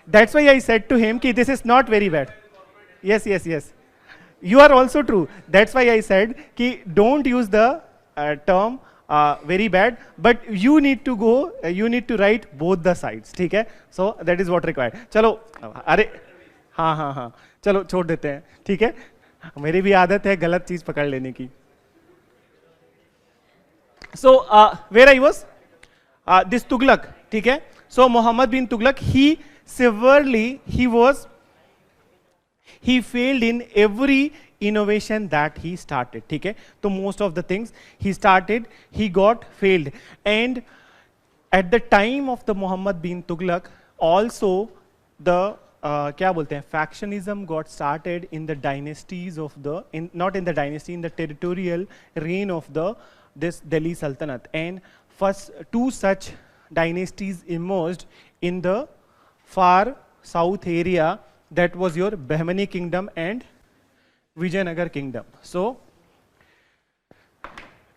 A: That's why I said to him कि this is not very bad. Yes. You are also true. That's why I said कि don't use the term very bad, but you need to write both the sides, ठीक है। So that is what required. चलो, अरे हाँ, चलो छोड़ देते हैं, ठीक है, मेरी भी आदत है गलत चीज पकड़ लेने की। So where I was, this Tughlaq, ठीक है। सो Mohammad bin Tughlaq, he failed in every innovation that he started, ठीक है। तो most of the things he started, he got failed, and at the time of the Muhammad bin Tughlaq also the क्या बोलते हैं, factionism got started in the dynasties of the, not in the dynasty, in the territorial reign of this Delhi Sultanate, and first two such dynasties emerged in the far south area, that was your Bahmani kingdom and Vijayanagar kingdom. So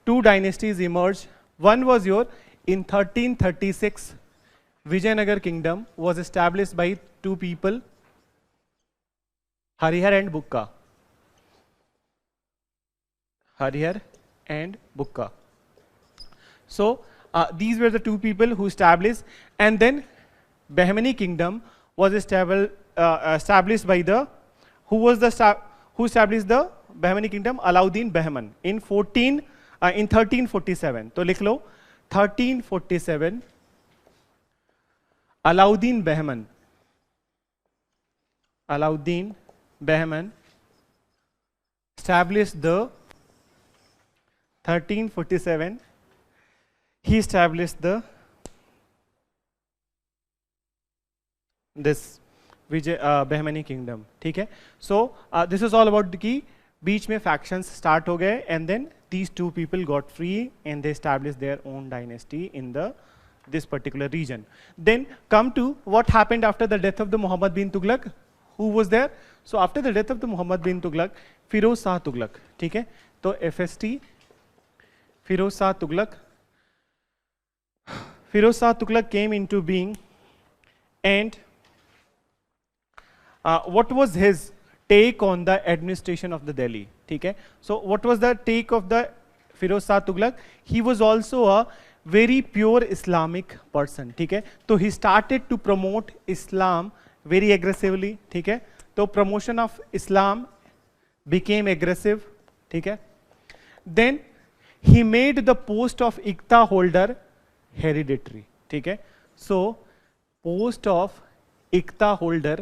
A: two dynasties emerged. One was your, in 1336 Vijayanagar kingdom was established by two people, Harihar and Bukka. Harihar and Bukka. So these were the two people who established, and then Bahmani kingdom was established by the who established the Bahmani kingdom? Alauddin Bahman in 1347. तो लिख लो 1347 Alauddin Bahman established the 1347 he established the this Vijay Bahmani kingdom. ठीक है. So this is all about कि बीच में factions start हो गए and then these two people got free and they establish their own dynasty in the this particular region. Then come to what happened after the death of the Muhammad bin Tughlaq. Who was there? So after the death of the Muhammad bin Tughlaq, Firoz Shah Tughlaq. ठीक है. तो FST Firoz Shah Tughlaq. Firoz Shah Tughlaq came into being and what was his take on the administration of the Delhi? ठीक है. So what was the take of the Firoz Shah Tughlaq? He was also a very pure Islamic person. ठीक है. तो he started to promote Islam very aggressively. ठीक है. तो promotion of Islam became aggressive. ठीक है. Then he made the post of Iqta holder hereditary. ठीक है. So post of Iqta holder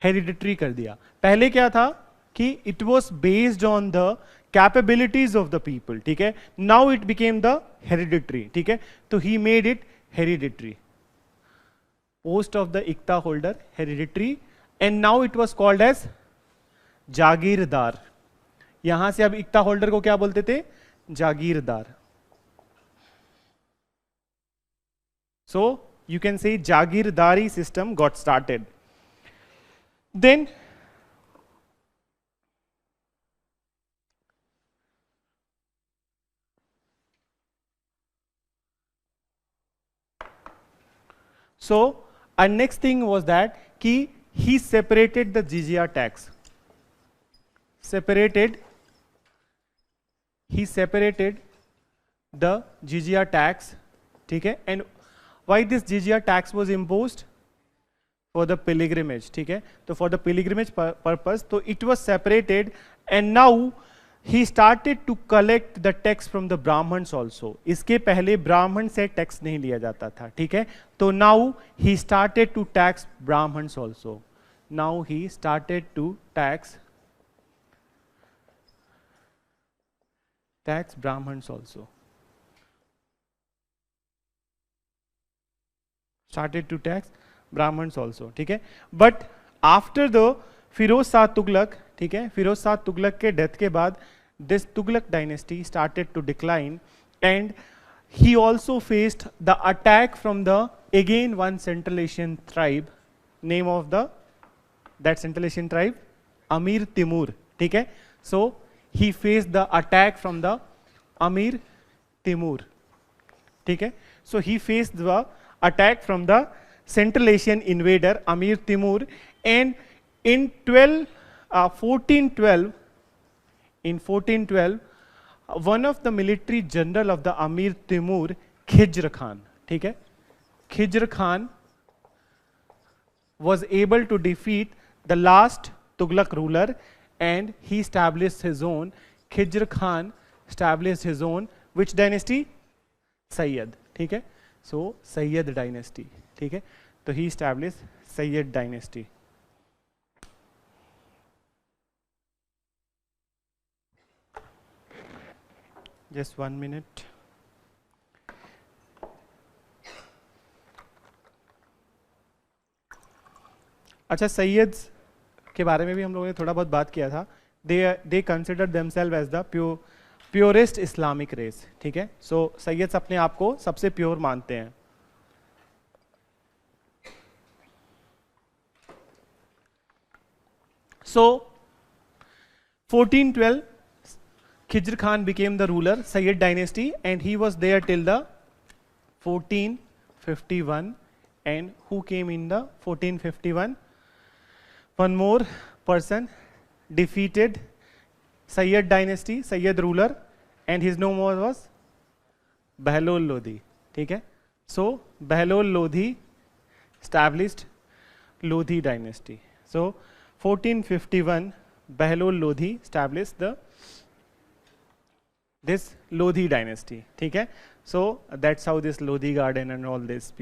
A: hereditary कर दिया. पहले क्या था कि it was based on the capabilities of the people. ठीक है. Now it became the hereditary. ठीक है. तो he made it hereditary. Post of the iqta holder hereditary and now it was called as jagirdar. यहां से अब इक्ता होल्डर को क्या बोलते थे? जागीरदार. सो you can say jagirdari system got started. Then so our next thing was that he separated the jizya tax. He separated the jizya tax. ठीक है. And why this jizya tax was imposed? For the pilgrimage. ठीक है. तो for the pilgrimage purpose, तो it was separated and now he started to collect the tax from the Brahmins also. इसके पहले ब्राह्मण से टैक्स नहीं लिया जाता था. ठीक है. तो now he started to tax Brahmins also. Now he started to tax Brahmins also. Started to tax Brahmins also. ठीक है. But after the Firoz Shah Tughlaq, ठीक है, फिरोज शाह तुगलक के डेथ के बाद this Tughlaq dynasty started to decline and he also faced the attack from the again one Central Asian tribe. Name of that Central Asian tribe? Amir Timur. ठीक है. So he faced the attack from the Amir Timur. ठीक है. So he faced the attack from the Central Asian invader Amir Timur, and in 1412 one of the military general of the Amir Timur, Khijr Khan, ठीक है, Khijr Khan was able to defeat the last Tughlaq ruler and he established his own. Khijr Khan established his own which dynasty? Sayyid. ठीक है. So Sayyid dynasty. ठीक है. तो he established Sayyid dynasty. Just 1 minute. अच्छा, सैयद्स के बारे में भी हम लोगों ने थोड़ा बहुत बात किया था. They consider themselves as the purest Islamic race. ठीक है. सो सैयद्स अपने आप को सबसे प्योर मानते हैं. So 1412 Khijr Khan became the ruler, Sayyid dynasty, and he was there till the 1451. And who came in the 1451? One more person defeated Sayyid dynasty, Sayyid ruler, and his name was Bahlol Lodhi. ठीक है. So Bahlol Lodhi established Lodhi dynasty. So 1451 Behlol Lodhi established this Lodhi dynasty, ठीक है. So that's how this Lodhi garden and all this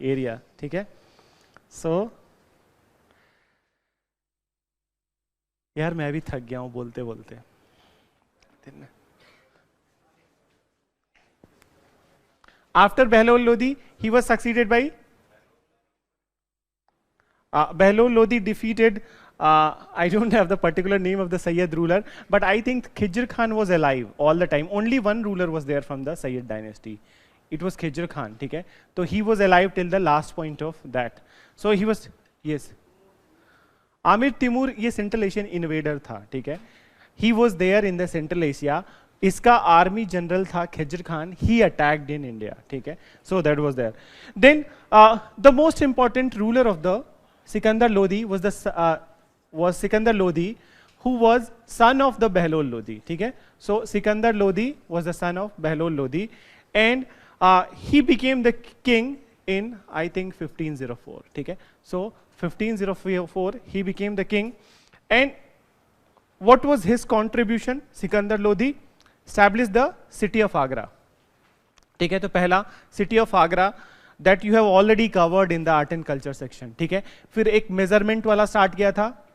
A: area, ठीक है. So यार मैं भी थक गया हूँ बोलते बोलते. After Behlol Lodhi, he was succeeded by Behlol Lodhi defeated, I don't have the particular name of the Sayyid ruler, but I think Khijr Khan was alive all the time. Only one ruler was there from the Sayyid dynasty. It was Khijr Khan, ठीक है. So he was alive till the last point of that. So he was, yes. Amir Timur ये Central Asian invader था, ठीक है. He was there in the Central Asia. इसका army general था Khizr Khan. He attacked in India, ठीक है. So that was there. Then the most important ruler of the Sikandar Lodhi was Sikandar Lodhi, who was son of the Behlol Lodhi, ठीक है. So Sikandar Lodhi was the son of Behlol Lodhi, and he became the king in I think 1504, ठीक है. So 1504 he became the king, and what was his contribution? Sikandar Lodhi established the city of Agra, ठीक है. तो पहला city of Agra that you have already covered in the art and culture section, ठीक है. फिर एक measurement वाला start किया था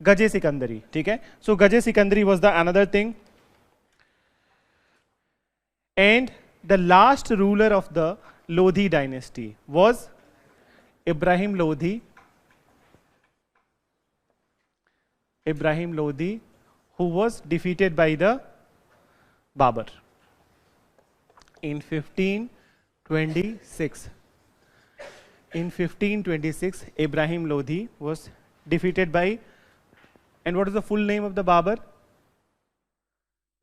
A: गजे सिकंदरी, ठीक है. So Gaje सिकंदरी was the another thing, and the last ruler of the Lodhi dynasty was Ibrahim Lodhi. Ibrahim Lodhi, who was defeated by the Babur in 1526. In 1526, Ibrahim Lodhi was defeated by, and what is the full name of the Babur?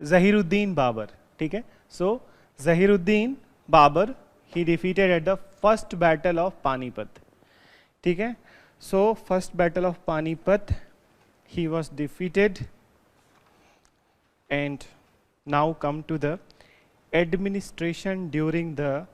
A: Zahiruddin Babur, ठीक है. So Zahiruddin Babur, he defeated at the first battle of Panipat, ठीक है. So first battle of Panipat, he was defeated, and now come to the administration during the,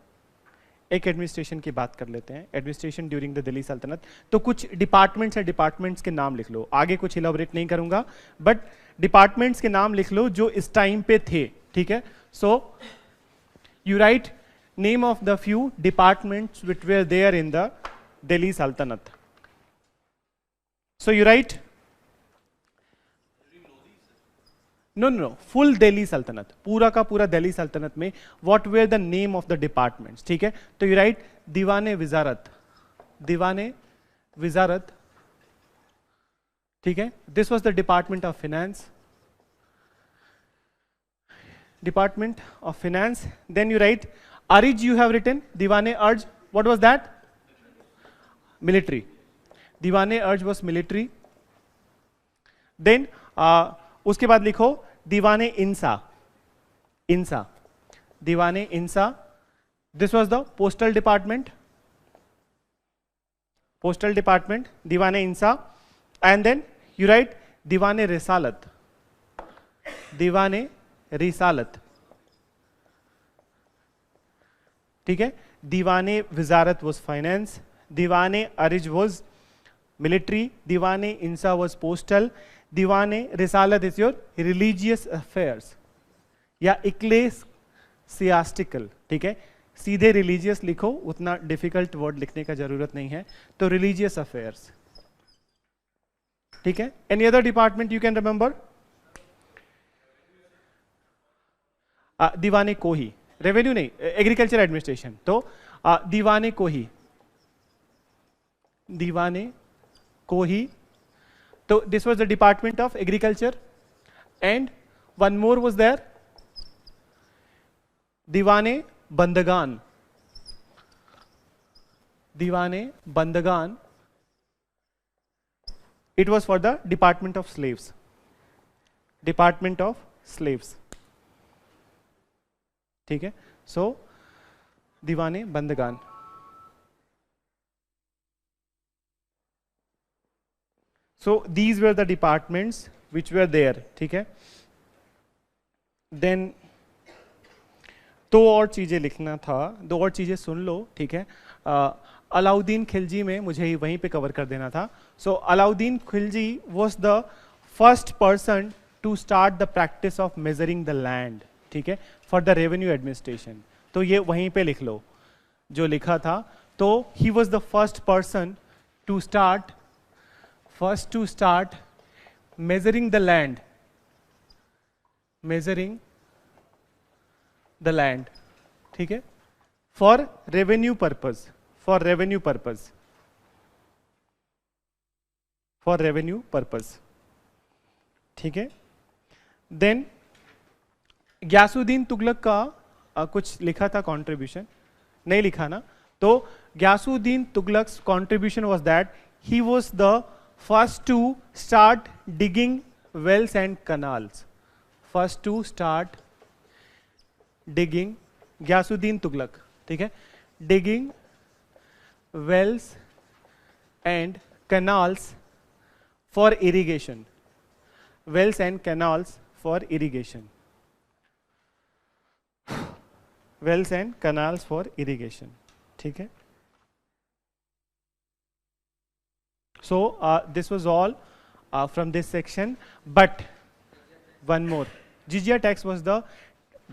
A: एक administration की बात कर लेते हैं. Administration during the Delhi Saltanat. तो कुछ डिपार्टमेंट्स है, डिपार्टमेंट्स के नाम लिख लो. आगे कुछ इलाबोरेट नहीं करूंगा, बट डिपार्टमेंट्स के नाम लिख लो जो इस टाइम पे थे, ठीक है. So you write name of the few departments which were there in the Delhi Saltanat. So you write no full Delhi Saltanat, पूरा का पूरा दिल्ली सल्तनत में what were the name of the departments, ठीक है. तो यू राइट दीवाने विजारत, दीवाने विजारत, ठीक है. This was the department of finance, department of finance. Then you write अर्ज, यू हैव रिटन दीवाने अर्ज. What was that? मिलिट्री. दीवाने अर्ज वाज मिलिट्री. देन उसके बाद लिखो दीवाने Insha, Insha, Diwane Insha. This was the postal department, postal department, Diwane Insha. And then you write Diwane Risalat, दीवाने रिसालत, ठीक है. दीवाने विजारत वाज फाइनेंस, दीवाने अर्ज वाज मिलिट्री, दीवाने इंसा वाज पोस्टल, दीवाने रिसालत इज योर रिलीजियस अफेयर्स या इक्लेसियास्टिकल, ठीक है. सीधे रिलीजियस लिखो, उतना डिफिकल्ट वर्ड लिखने का जरूरत नहीं है. तो रिलीजियस अफेयर्स, ठीक है. Any other department you can remember? दीवाने कोही, रेवेन्यू नहीं, एग्रीकल्चर एडमिनिस्ट्रेशन. तो दीवाने कोही, दीवाने कोही. So this was the Department of Agriculture, and one more was there, Diwane Bandagan, Diwane Bandagan. It was for the Department of Slaves, Department of Slaves, ठीक है. So Diwane Bandagan. So these were the departments which were there, ठीक है. Then दो और चीजें लिखना था, दो और चीजें सुन लो, ठीक है. अलाउद्दीन खिलजी में मुझे वहीं पे कवर कर देना था. So Alauddin Khilji was the first person to start the practice of measuring the land, ठीक है, for the revenue administration. तो ये वहीं पे लिख लो जो लिखा था. तो he was the first person to start measuring the land, ठीक है, for revenue purpose. ठीक है. देन ग्यासुद्दीन तुगलक का कुछ लिखा था कंट्रीब्यूशन, नहीं लिखा ना. तो Ghiyasuddin Tughlaq contribution was that he was the first to start digging wells and canals. First to start digging, Ghiyasuddin Tughlaq, ठीक है, digging wells and canals for irrigation. Wells and canals for irrigation. Wells and canals for irrigation. ठीक है. So this was all from this section. But one more. Jizya tax was the,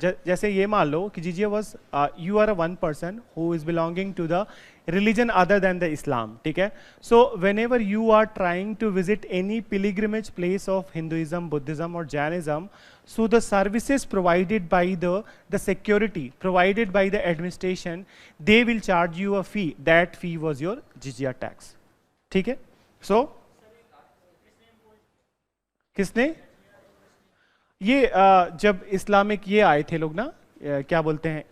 A: जैसे ये मान लो कि जिजिया was you are a one person who is belonging to the religion other than the Islam, ठीक है. So whenever you are trying to visit any pilgrimage place of Hinduism, Buddhism or Jainism, so the services provided by the security provided by the administration, they will charge you a fee. That fee was your jizya tax, ठीक है. So किसने ये जब Islamic ये आए थे लोग ना, क्या बोलते हैं,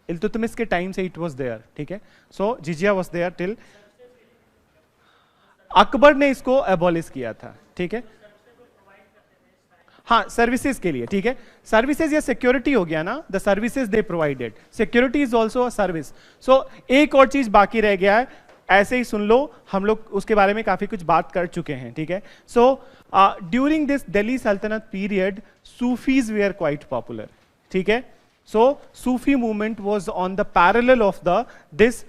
A: इल्तुतमिश के टाइम से इट वाज देयर, ठीक है. सो जिजिया वाज देयर टिल अकबर ने इसको एबॉलिश किया था, ठीक है. हाँ, सर्विसेज के लिए, ठीक है. सर्विसेज या सिक्योरिटी हो गया ना, the services they provided, security is also a service. So एक और चीज बाकी रह गया है, ऐसे ही सुन लो, हम लोग उसके बारे में काफी कुछ बात कर चुके हैं, ठीक है. So during this Delhi Saltanat period Sufis were quite popular, ठीक है. So Sufi movement was on the parallel of the this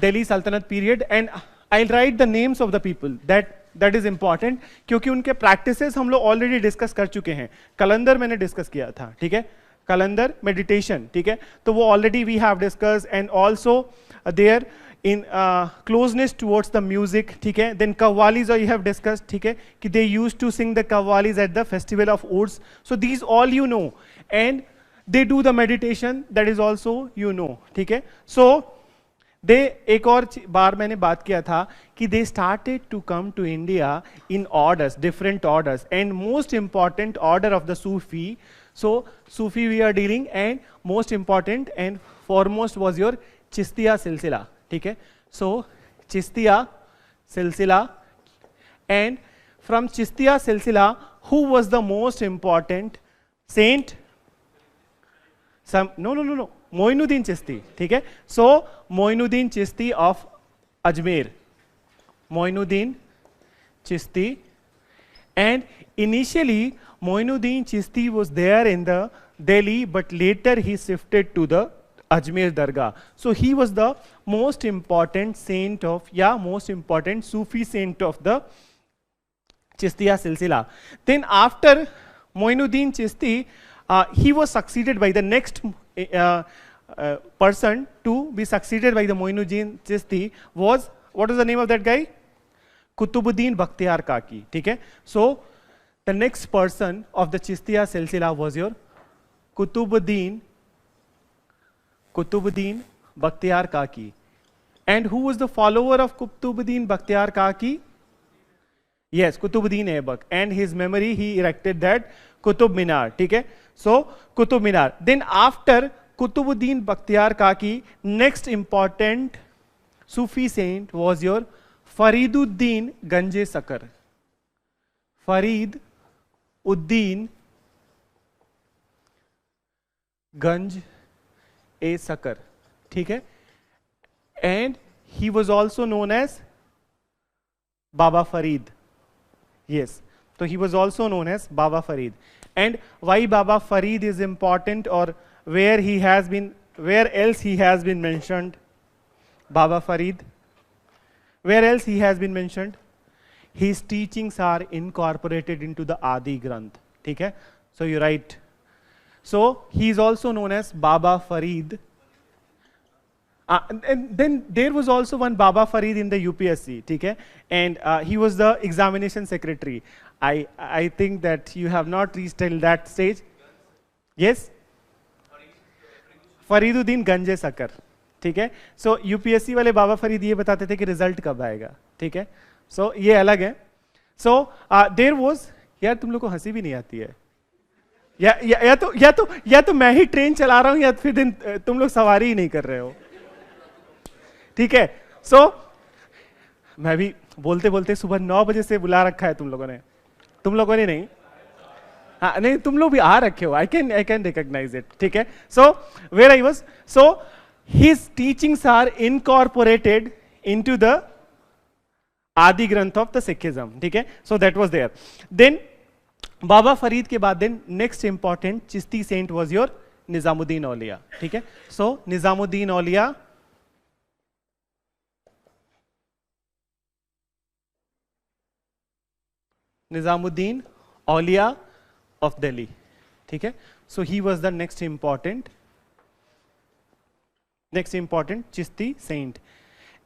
A: Delhi Saltanat period. And I write the names of the people that is important, क्योंकि उनके प्रैक्टिसेस हम लोग ऑलरेडी डिस्कस कर चुके हैं. कलंदर मैंने डिस्कस किया था, ठीक है, कलंदर मेडिटेशन, ठीक है. तो वो already we have discuss. And also their in closeness towards the music, ठीक है. Then qawwalis you have discussed, ठीक है, कि they used to sing the qawwalis at the festival of Urs. So these all you know, and they do the meditation, that is also you know, ठीक है. So they, एक और बार मैंने बात किया था कि they started to come to India in orders, different orders, and most important order of the Sufi. So Sufi we are dealing, and most important and foremost was your Chistiya silsila, ठीक है. सो चिस्तिया सिलसिला, and from Chishtiya silsila who was the most important saint? No, Moinuddin Chishti, ठीक है. So Moinuddin Chishti of Ajmer, Moinuddin Chishti. And initially Moinuddin Chishti was there in the Delhi, but later he shifted to the Ajmer Dargah. So he was the most important saint of, most important Sufi saint of the Chistiya Silsila. Then after Moinuddin Chisti, he was succeeded by the next person to be succeeded by the Moinuddin Chisti was, what is the name of that guy? Kutubuddin Bakhtiyar Kaki, ठीक है. So the next person of the Chistiya Silsila was your Kutubuddin Bakhtiyar Kaki. And who was the follower of Kutubuddin Bakhtiyar Kaki? Yes, Kutubuddin Aibak. And his memory, he erected that Qutub Minar, ठीक है. So Qutub Minar. Then after Kutubuddin Bakhtiyar Kaki, next important Sufi saint was your Fariduddin Ganje Sakar. Farid-Uddin Ganj A Sakar, ठीक है. And he was also known as Baba Farid. Yes, so he was also known as Baba Farid. And why Baba Farid is important, or where else he has been mentioned? Baba Farid, Where else he has been mentioned? His teachings are incorporated into the Adi Granth. ठीक है? So you write. So he is also known as Baba Farid. And then there was also one Baba Farid in the UPSC, ठीक है? And he was the examination secretary. I think that you have not reached till that stage. Yes? Fariduddin गंजे sucker, ठीक है? सो UPSC वाले बाबा फरीद ये बताते थे कि रिजल्ट कब आएगा, ठीक है? सो ये अलग है. सो देयर वाज, यार तुम लोग को हंसी भी नहीं आती है, या तो मैं ही ट्रेन चला रहा हूं या फिर दिन तुम लोग सवारी ही नहीं कर रहे हो, ठीक है? सो मैं भी बोलते बोलते सुबह 9 बजे से बुला रखा है तुम लोगों ने नहीं, हाँ नहीं तुम लोग भी आ रखे हो, आई कैन रिकॉग्नाइज इट, ठीक है? So where I was, so his teachings are incorporated into the Adi Granth of the Sikhism, ठीक है? So that was there. Then Baba Farid के बाद then next important Chishti saint was your Nizamuddin Auliya, ठीक है? सो निजामुद्दीन औलिया of Delhi, ठीक है? So he was the next important Chishti saint,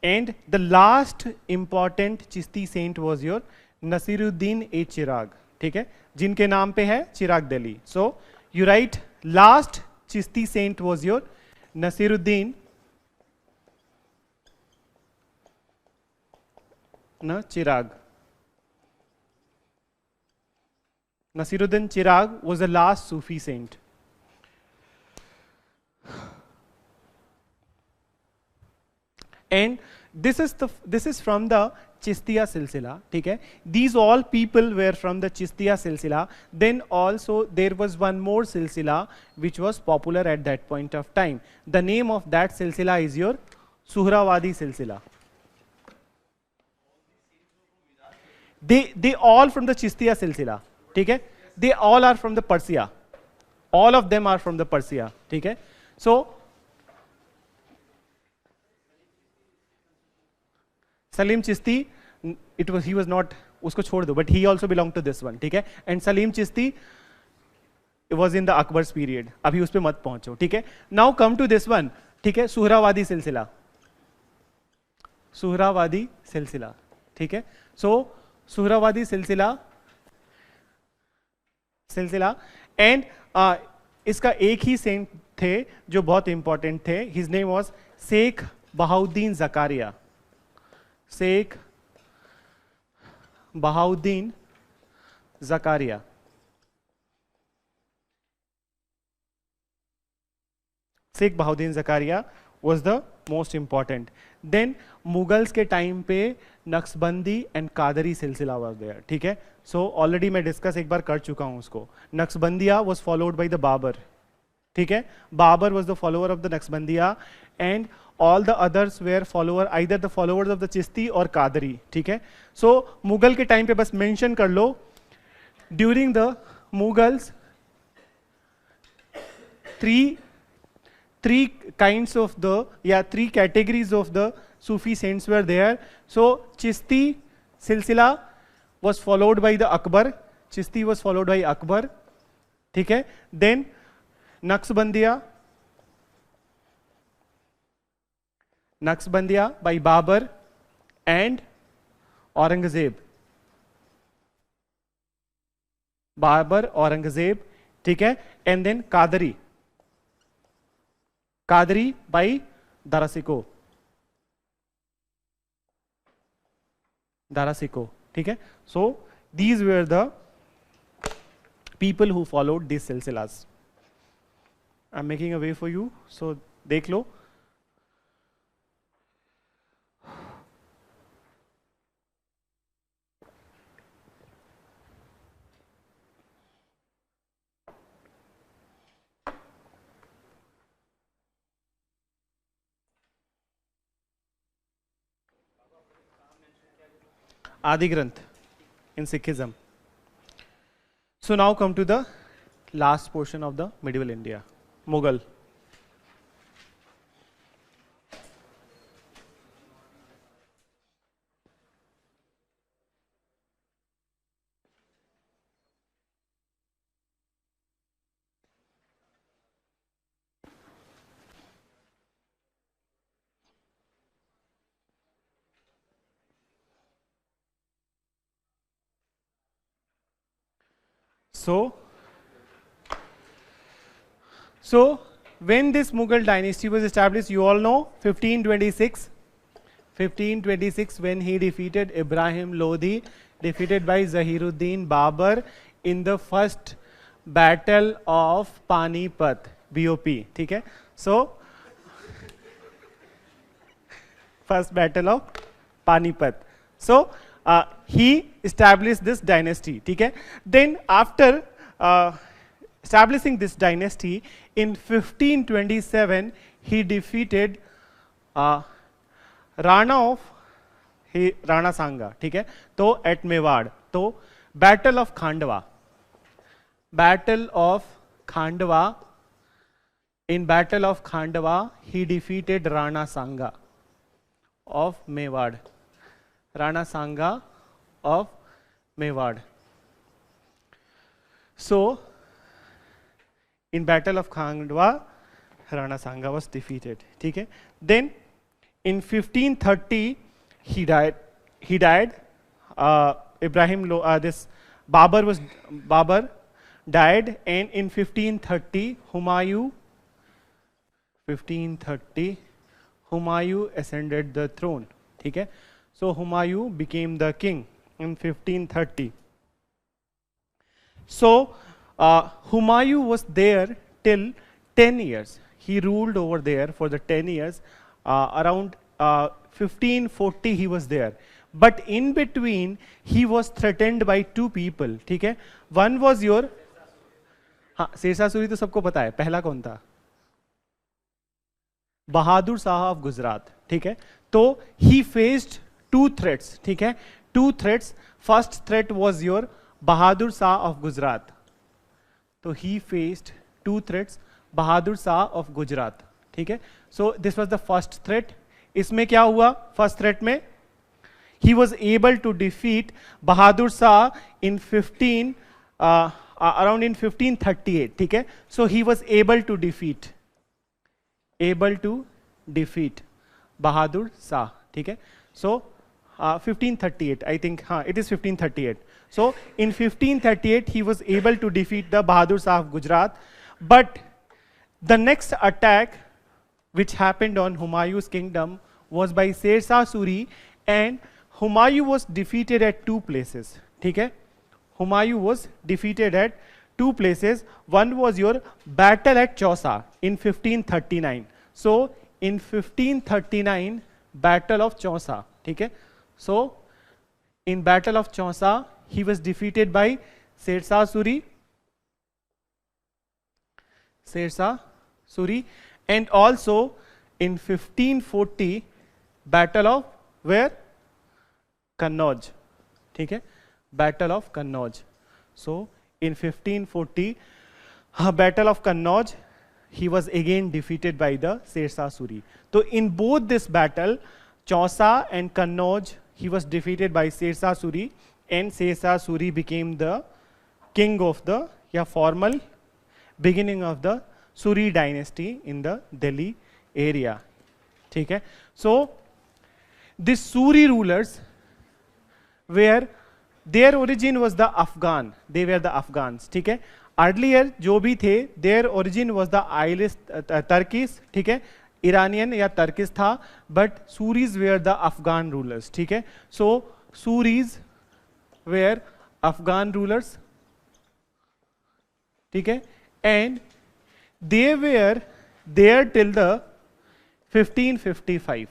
A: and the last important Chishti saint was your Nasiruddin e Chirag, ठीक है? जिनके नाम पे है चिराग Delhi. So you write last Chishti saint was your Nasiruddin Chirag. Nasiruddin Chirag was the last Sufi saint. And this is from the Chistiya Silsila, ठीक है? These all people were from the Chistiya Silsila. Then also there was one more Silsila which was popular at that point of time. The name of that Silsila is your Suhrawadi Silsila. They all from the Chistiya Silsila, ठीक है? They all are from the Persia. All of them are from the Persia, ठीक है? So Salim Chishti, he was not, उसको छोड़ दो, but he also belonged to this one, ठीक है? And Salim Chishti was in the Akbar's period. अभी उस पे मत पहुंचो, ठीक है? Now come to this one, ठीक है? सुहरावादी सिलसिला, ठीक है? So सुहरावादी सिलसिला एंड इसका एक ही सेंट थे जो बहुत इंपॉर्टेंट थे. His name was Sheikh Bahauddin Zakariya. Sheikh Bahauddin Zakariya was the most important. Then Mughals के टाइम पे नक्शबंदी एंड कादरी सिलसिला was there, ठीक है? सो ऑलरेडी मैं डिस्कस एक बार कर चुका हूं उसको. Naqshbandiya was followed by the Babar, ठीक है? Babar was the follower of the Naqshbandiya and all the others were follower, either the followers of the Chishti और कादरी, ठीक है? सो मुगल के टाइम पे बस मेंशन कर लो, during the Mughals three kinds of three categories of the Sufi saints were there. So Chishti Silsila was followed by the Akbar. Chishti was followed by Akbar. ठीक है? Then Naqshbandiya by Babur and Aurangzeb. ठीक है? And then Qadri by Darasiko, ठीक है? So these were the people who followed these silsilas. I'm making a way for you, so देख लो. Adi Granth in Sikhism. So now come to the last portion of the medieval India, Mughal. So when this Mughal dynasty was established, you all know 1526 when he defeated Ibrahim Lodi, defeated by Zahiruddin Babur in the first battle of Panipat, BOP, ठीक है? So first battle of Panipat. So he established this dynasty, ठीक है? Then after establishing this dynasty in 1527, he defeated Rana Sanga, ठीक है? तो at Mewar, तो Battle of Khandwa. In Battle of Khandwa, he defeated Rana Sanga of Mewad. So in Battle of Khandwa, Rana Sanga was defeated. ठीक है? Then in 1530 he died. This Babur died, and in 1530 Humayun ascended the throne. ठीक है? So Humayun became the king in 1530. So Humayun was there till 10 years. He ruled over there for the 10 years. Around 1540 he was there. But in between he was threatened by two people. ठीक है? One was your, हाँ, शेरशाह सूरी तो सबको पता है. पहला कौन था? बहादुर शाह ऑफ गुजरात. ठीक है? तो he faced two threats. ठीक है? Two threats. First threat was your Bahadur Shah of Gujarat. So he faced two threats, Bahadur Shah of Gujarat. ठीक है? So this was the first threat. इसमें क्या हुआ? First threat में he was able to defeat Bahadur Shah in around in 1538. ठीक है? So he was able to defeat Bahadur Shah. ठीक है? So 1538, I think, it is 1538. So in 1538 he was able to defeat the Bahadur Shah of Gujarat. But the next attack which happened on Humayun's kingdom was by Sher-Shah Suri, and Humayun was defeated at two places. ठीक है? Humayun was defeated at two places. One was your battle at Chausa in 1539. So in 1539 Battle of Chausa. ठीक है? So in Battle of Chausa he was defeated by Sher-Shah Suri, and also in 1540 Battle of where? Kannauj. ठीक है? Battle of Kannauj. So in 1540 Battle of Kannauj he was again defeated by the Sher-Shah Suri. So in both this battle, Chausa and Kannauj, he was defeated by Sher-Shah Suri, and Sher-Shah Suri became the king of the formal beginning of the Suri dynasty in the Delhi area. ठीक है? So these Suri rulers were, their origin was the Afghan. They were the Afghans. ठीक है? Earlier जो भी थे, their origin was the Turkish. ठीक है? Iranian या Turkish था, but Suris were the Afghan rulers. ठीक है? So Suris were Afghan rulers. ठीक है? And they were there till the 1555.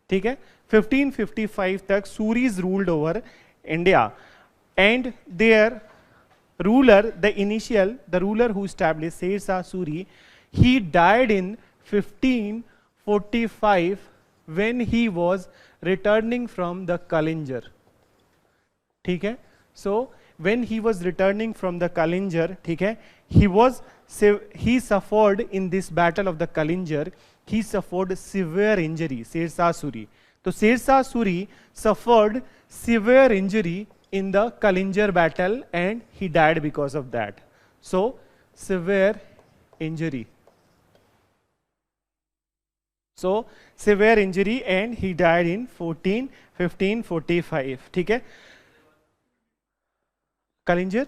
A: ठीक है? 1555 तक Suris ruled over India, and their ruler, the ruler who established Sher-Shah Suri, he died in 1545 when he was returning from the Kalinjar. ठीक है? So when he was returning from the Kalinjar, ठीक है, he suffered in this battle of the Kalinjar, he suffered severe injury, Sher-Shah Suri. So Sher-Shah Suri suffered severe injury in the Kalinjar battle, and he died because of that. So severe injury. So severe injury, and he died in 1545. ठीक है? Kalinjar?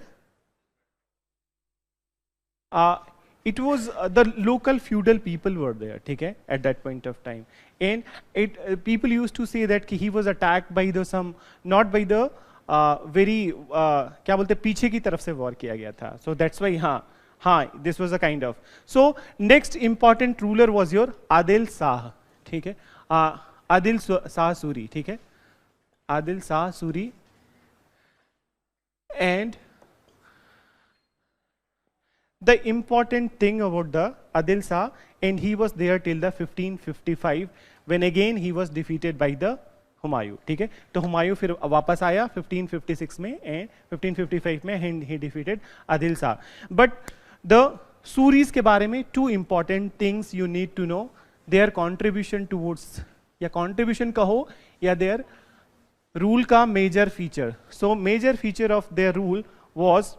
A: It was the local feudal people were there, ठीक है, at that point of time, and people used to say that he was attacked by the some, not by the very क्या बोलते पीछे की तरफ से war किया गया था, so that's why हाँ this was a kind of. So next important ruler was your Adil Shah, ठीक है, Adil Shah Suri, ठीक है, Adil Shah Suri, and the important thing about the Adil Shah, and he was there till the 1555 when again he was defeated by the Humayun, ठीक है, तो हुमायूं फिर वापस आया 1556 में एंड 1555 में and he defeated Adil Shah. But the Suris के बारे में two important things you need to know, their contribution towards, या कॉन्ट्रीब्यूशन कहो या देयर रूल का major feature. So major feature of their rule was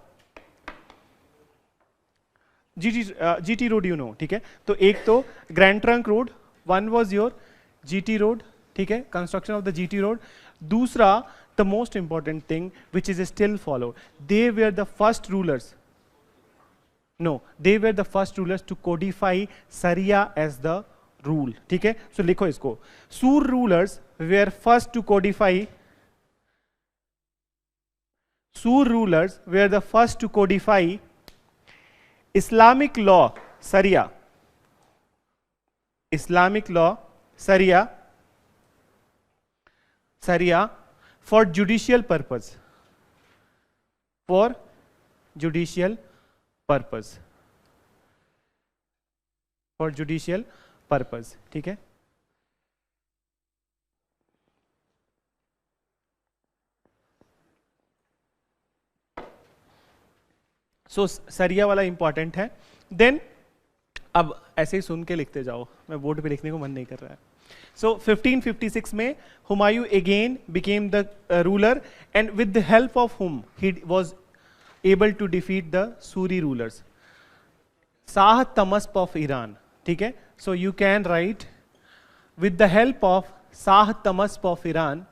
A: GT road, you know, ठीक है, तो एक तो grand trunk road, one was your GT road, ठीक है, construction of the GT road. दूसरा the most important thing which is still follow, they were the first rulers, no they were the first rulers to codify Sharia as the rule, ठीक है. So लिखो इसको, Sur rulers were first to codify, Sur rulers were the first to codify Islamic law, Sharia, Islamic law, Sharia for judicial purpose, for judicial purpose, for judicial purpose, ठीक है. सो सरिया वाला important है. Then अब ऐसे ही सुन के लिखते जाओ, मैं बोर्ड पे लिखने को मन नहीं कर रहा है. सो 1556 में Humayun again became the ruler and with the help of whom he was able to defeat the Suri rulers. Shah Tahmasp of Iran, ठीक है, so you can write with the help of Shah Tahmasp of Iran,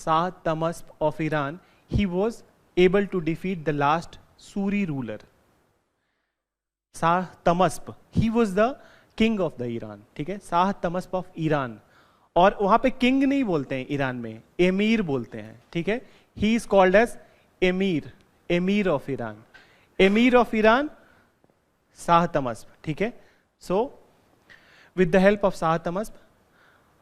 A: Shah Tahmasp of Iran, he was able to defeat the last Suri ruler. Shah Tamasp, he was the king of the Iran, ठीक है, Shah Tamasp of Iran. और वहां पे king नहीं बोलते हैं Iran में, एमीर बोलते हैं, ठीक है. He is called as emir, emir of Iran, emir of Iran Shah Tahmasp, ठीक है. So with the help of Shah Tamasp,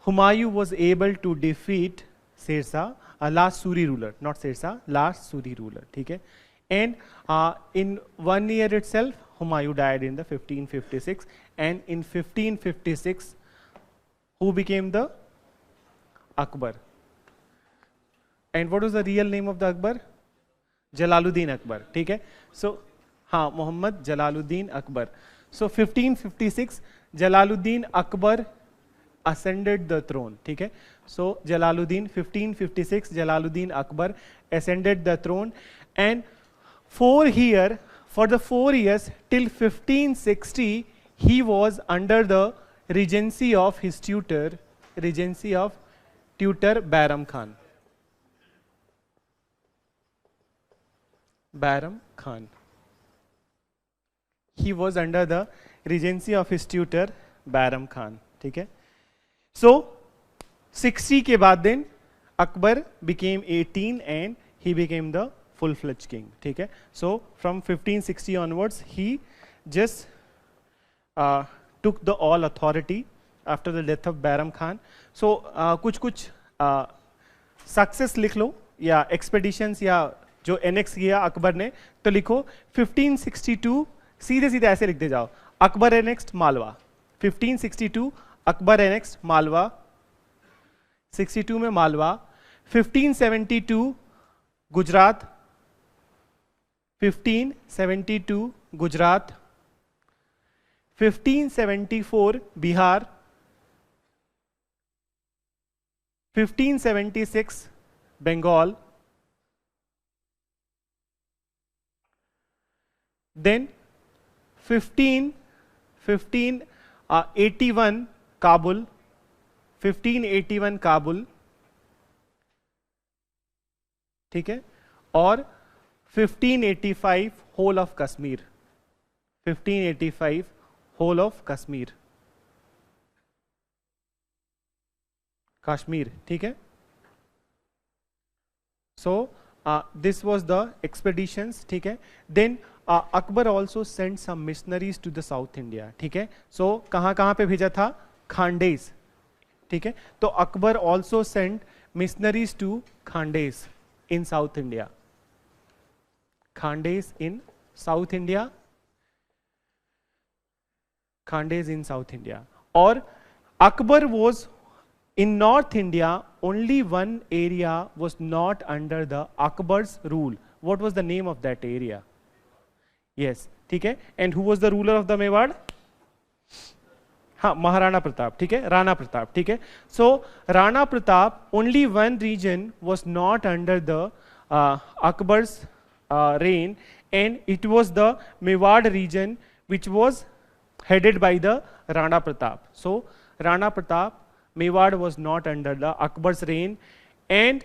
A: Humayun was able to defeat Sher last Suri ruler, not Sher last Suri ruler, ठीक है. And in 1 year itself, Humayun died in the 1556, and in 1556, who became the Akbar? And what was the real name of the Akbar? Jalaluddin Akbar, ठीक है. So हाँ, Mohammad Jalaluddin Akbar. So 1556, Jalaluddin Akbar ascended the throne, ठीक है. So Jalaluddin 1556, Jalaluddin Akbar ascended the throne, and for the 4 years till 1560 he was under the regency of his tutor Bairam Khan. Bairam Khan. He was under the regency of his tutor Bairam Khan, ठीक है. So 60 के बाद then Akbar became 18 and he became the full-fledged king, ठीक है. So from 1560 onwards he just took the all authority after the death of Bairam Khan. So कुछ success लिख लो या expeditions या जो एनेक्स किया अकबर ने, तो लिखो 1562, सीधे सीधे ऐसे लिख दे जाओ, अकबर एनेक्स्ड मालवा. 1562 अकबर एनेक्स्ड मालवा, 62 में मालवा. 1572 गुजरात, 1572 गुजरात. 1574 बिहार. 1576 बंगाल. देन 1581 काबुल, 1581 काबुल, ठीक है. और 1585 whole of Kashmir. 1585 whole of Kashmir, Kashmir, ठीक है. So this was the expeditions, ठीक है. Then Akbar also send some missionaries to the south India, ठीक है. सो कहाँ कहाँ पे भेजा था? खांडेस, ठीक है. तो Akbar also send missionaries to Khandesh in south India, Khandesh in south India, Khandesh in south India. और Akbar was in North India, only one area was not under the Akbar's rule. What was the name of that area? Yes, ठीक है. And who was the ruler of the Mewar? हाँ, महाराणा प्रताप, ठीक है, राणा प्रताप, ठीक है. So Rana Pratap, only one region was not under the Akbar's reign, and it was the Mewar region which was headed by the Rana Pratap. So Rana Pratap, Mewar was not under the Akbar's reign. And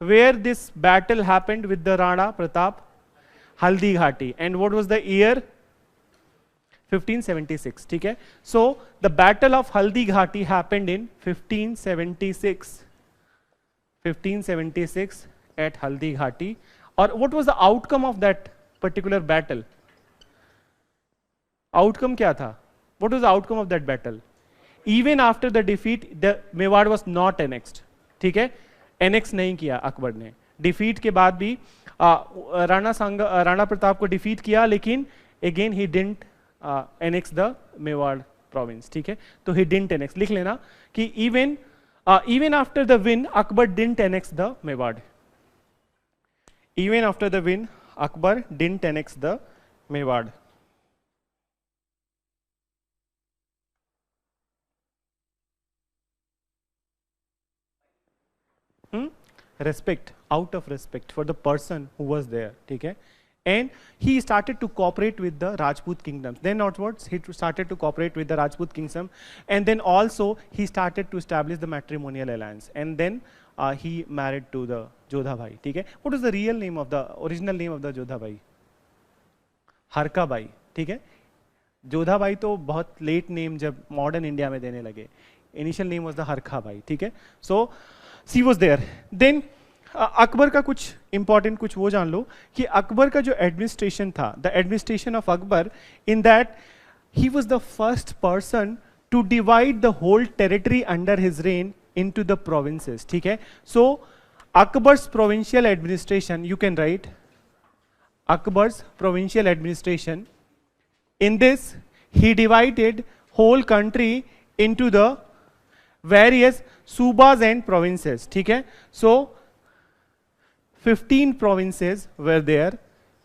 A: where this battle happened with the Rana Pratap? Haldi Ghati. And what was the year? 1576, ठीक है. So the battle of Haldi Ghati happened in 1576, 1576 at Haldi Ghati. Or what was the outcome of that particular battle? Outcome क्या था? What was the outcome of that battle? Even after the defeat, the Mewar was not annexed, ठीक है. Annex नहीं किया अकबर ने. Defeat के बाद भी राणा प्रताप को डिफीट किया, लेकिन again he didn't annex the Mewar province, ठीक है. तो ही डिडंट एनेक्स, लिख लेना कि even after the win Akbar didn't annex the Mewar. Even after the win Akbar didn't annex the Mewar. Respect, out of respect for the person who was there, ठीक है. And he started to cooperate with the Rajput kingdoms. Then onwards, he started to cooperate with the Rajput kingdom, and then also he started to establish the matrimonial alliance. And then he married to the Jodha Bhai, ठीक है. What is the real name of the original name of the Jodha Bhai? हरका by, ठीक है. Jodha by तो बहुत late name जब modern India में देने लगे. इनिशियल नेम वाज द हरका बाई, ठीक है. सो सी वॉज देयर. देन अकबर का कुछ इंपॉर्टेंट कुछ वो जान लो कि अकबर का जो एडमिनिस्ट्रेशन था, the administration of Akbar, in that he was the first person to divide the whole territory under his reign in to the provinces, ठीक है. So Akbar's provincial administration, you can write Akbar's provincial administration. In this, he divided whole country into the various subas and provinces, ठीक है. So 15 provinces were there,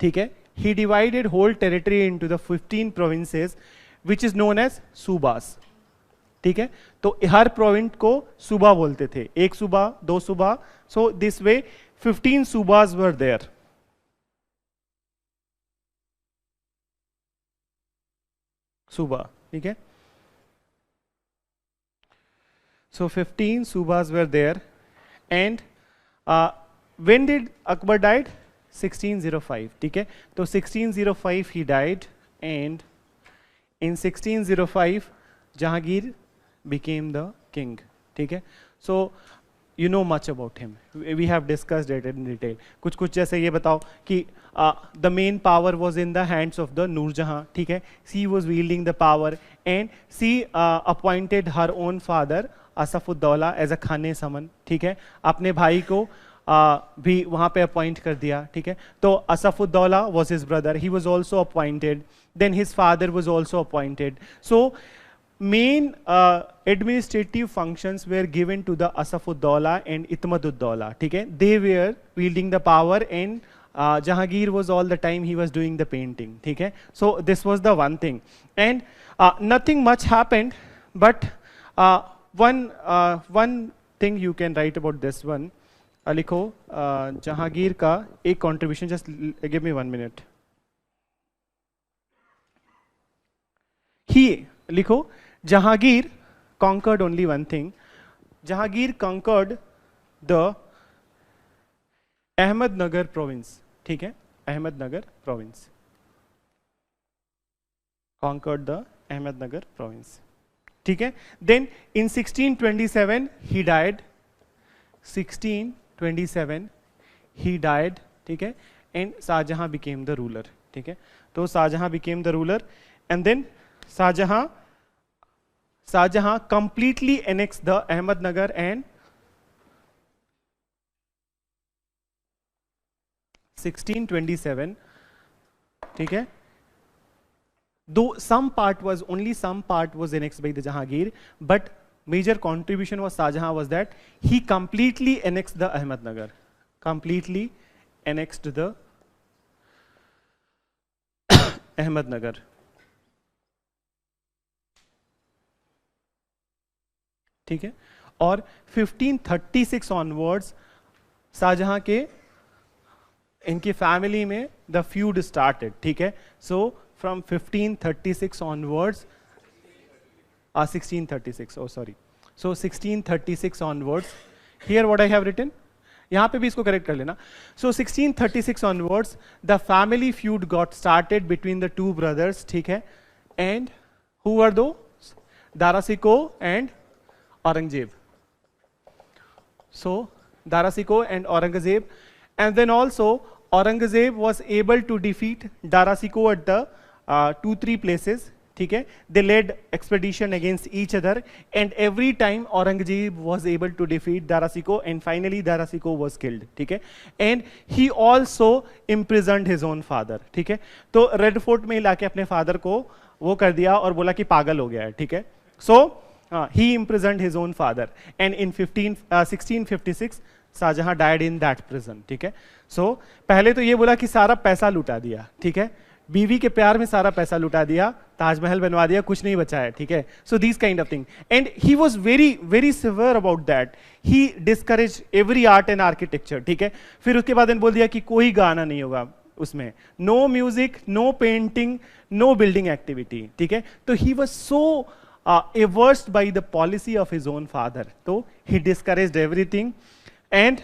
A: ठीक है. He divided whole territory into the 15 provinces, which is known as subas, ठीक है. तो हर province को सूबा बोलते थे, एक सूबा, दो सूबा. So this way 15 subas were there. सूबा, ठीक है. So 15 subas were there. And when did Akbar died? 1605, ठीक है. तो 1605 he died, and in 1605 Jahangir became the king, ठीक है. So you know much about him. We have discussed it in detail. कुछ कुछ जैसे ये बताओ कि the main power was in the hands of the Noor Jahan, ठीक है. She was wielding the power, and she appointed her own father Asafuddaula as a Khane Saman, ठीक है. अपने भाई को भी वहाँ पे अपॉइंट कर दिया, ठीक है. तो असफुद्दौला was his brother. He was also appointed. Then his father was also appointed. So main administrative functions were given to the Asafuddaulah and Itmaduddaulah, ठीक है. They were wielding the power, and Jahangir was all the time he was doing the painting, ठीक है. So this was the one thing, and nothing much happened, but one thing you can write about this one. लिखो जहांगीर का एक contribution. Just give me 1 minute. He लिखो Jahangir conquered only one thing. Jahangir conquered the Ahmednagar province, ठीक है. Ahmednagar province. conquered the Ahmednagar province. ठीक है. Then in 1627 he died. 1627 he died. ठीक है. And Shahjahan became the ruler. ठीक है. तो Shahjahan became the ruler, and then Shahjahan completely annexed the Ahmednagar and 1627. ठीक है. Though some part was annexed by the Jahangir, but major contribution was Shahjahan was that he completely annexed the Ahmednagar. Completely annexed the Ahmednagar. ठीक है. और 1536 onwards Shahjahan के इनकी family में the feud started. ठीक है. So from 1536 onwards 1636, oh sorry, so 1636 onwards, here what I have written, यहाँ पे भी इसको करेक्ट कर लेना. So 1636 onwards the family feud got started between the two brothers. ठीक है. And who were those? Dara Shikoh and Aurangzeb. So Dara Shikoh and Aurangzeb, and then also Aurangzeb was able to defeat Dara Shikoh at the 2-3 places. ठीक है. They led expedition against each other, and every time Aurangzeb was able to defeat Dara Shikoh, and finally Dara Shikoh was killed. ठीक है. And he also imprisoned his own father. ठीक है. तो red fort में लाके अपने father को वो कर दिया और बोला कि पागल हो गया है. ठीक है. So he imprisoned his own father, and in 1656 Shahjahan died in that prison. ठीक है. So पहले तो ये बोला कि सारा पैसा लुटा दिया. ठीक है. बीवी के प्यार में सारा पैसा लुटा दिया, ताजमहल बनवा दिया, कुछ नहीं बचा है. ठीक है. So this kind of thing, and he was very very severe about that. He discourage every art and architecture. ठीक है. फिर उसके बाद बोल दिया कि कोई गाना नहीं होगा उसमें, no music, no painting, no building activity. ठीक है. तो he was so averse by the policy of his own father. So he discouraged everything, and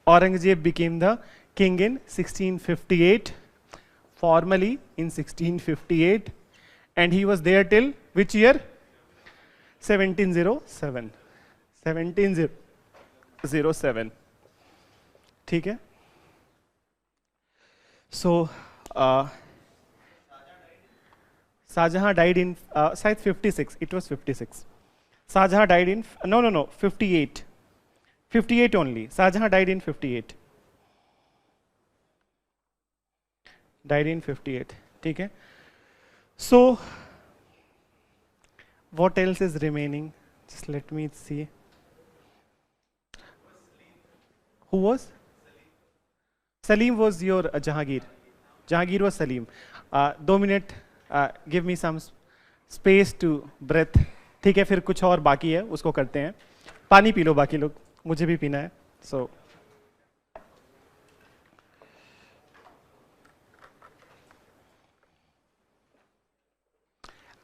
A: Aurangzeb became the king in 1658, formally in 1658, and he was there till which year? 1707. 1707. ठीक है. So Shahjahan died in शायद 56. It was 56. Shahjahan died in no 58. 58 only. Shahjahan died in 58. Died in 58. ठीक है. So what else is remaining? Just let me see. Who was? Salim was your Jahangir. Jahangir was Salim. 2 minute. Give me some space to breath. ठीक है. फिर कुछ और बाकी है, उसको करते हैं. पानी पी लो बाकी लोग, मुझे भी पीना है. So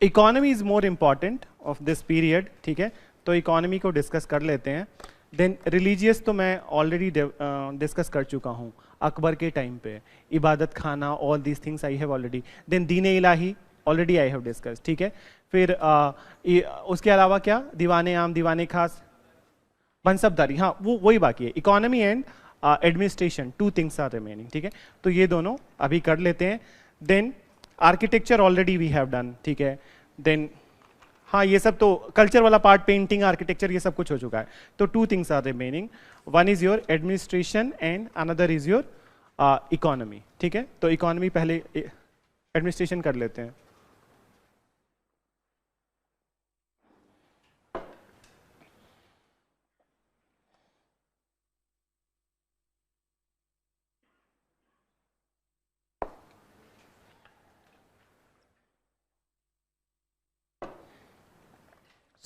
A: economy is more important of this period. ठीक है. तो इकोनॉमी को डिस्कस कर लेते हैं. देन रिलीजियस तो मैं ऑलरेडी डिस्कस कर चुका हूँ अकबर के टाइम पे. Ibadat Khana, all these things I have already. Then Din Ilahi already I have discuss. ठीक है. फिर उसके अलावा क्या, दीवाने आम, दीवाने खास, मनसबदारी, हाँ वो वही बाकी है. Economy and administration, 2 things are remaining. ठीक है. तो ये दोनों अभी कर लेते हैं. Then architecture already we have done. ठीक है. देन हाँ ये सब तो कल्चर वाला पार्ट, पेंटिंग, आर्किटेक्चर, ये सब कुछ हो चुका है. तो 2 things are remaining. One is your administration and another is your economy. ठीक है. तो इकोनॉमी पहले, एडमिनिस्ट्रेशन कर लेते हैं.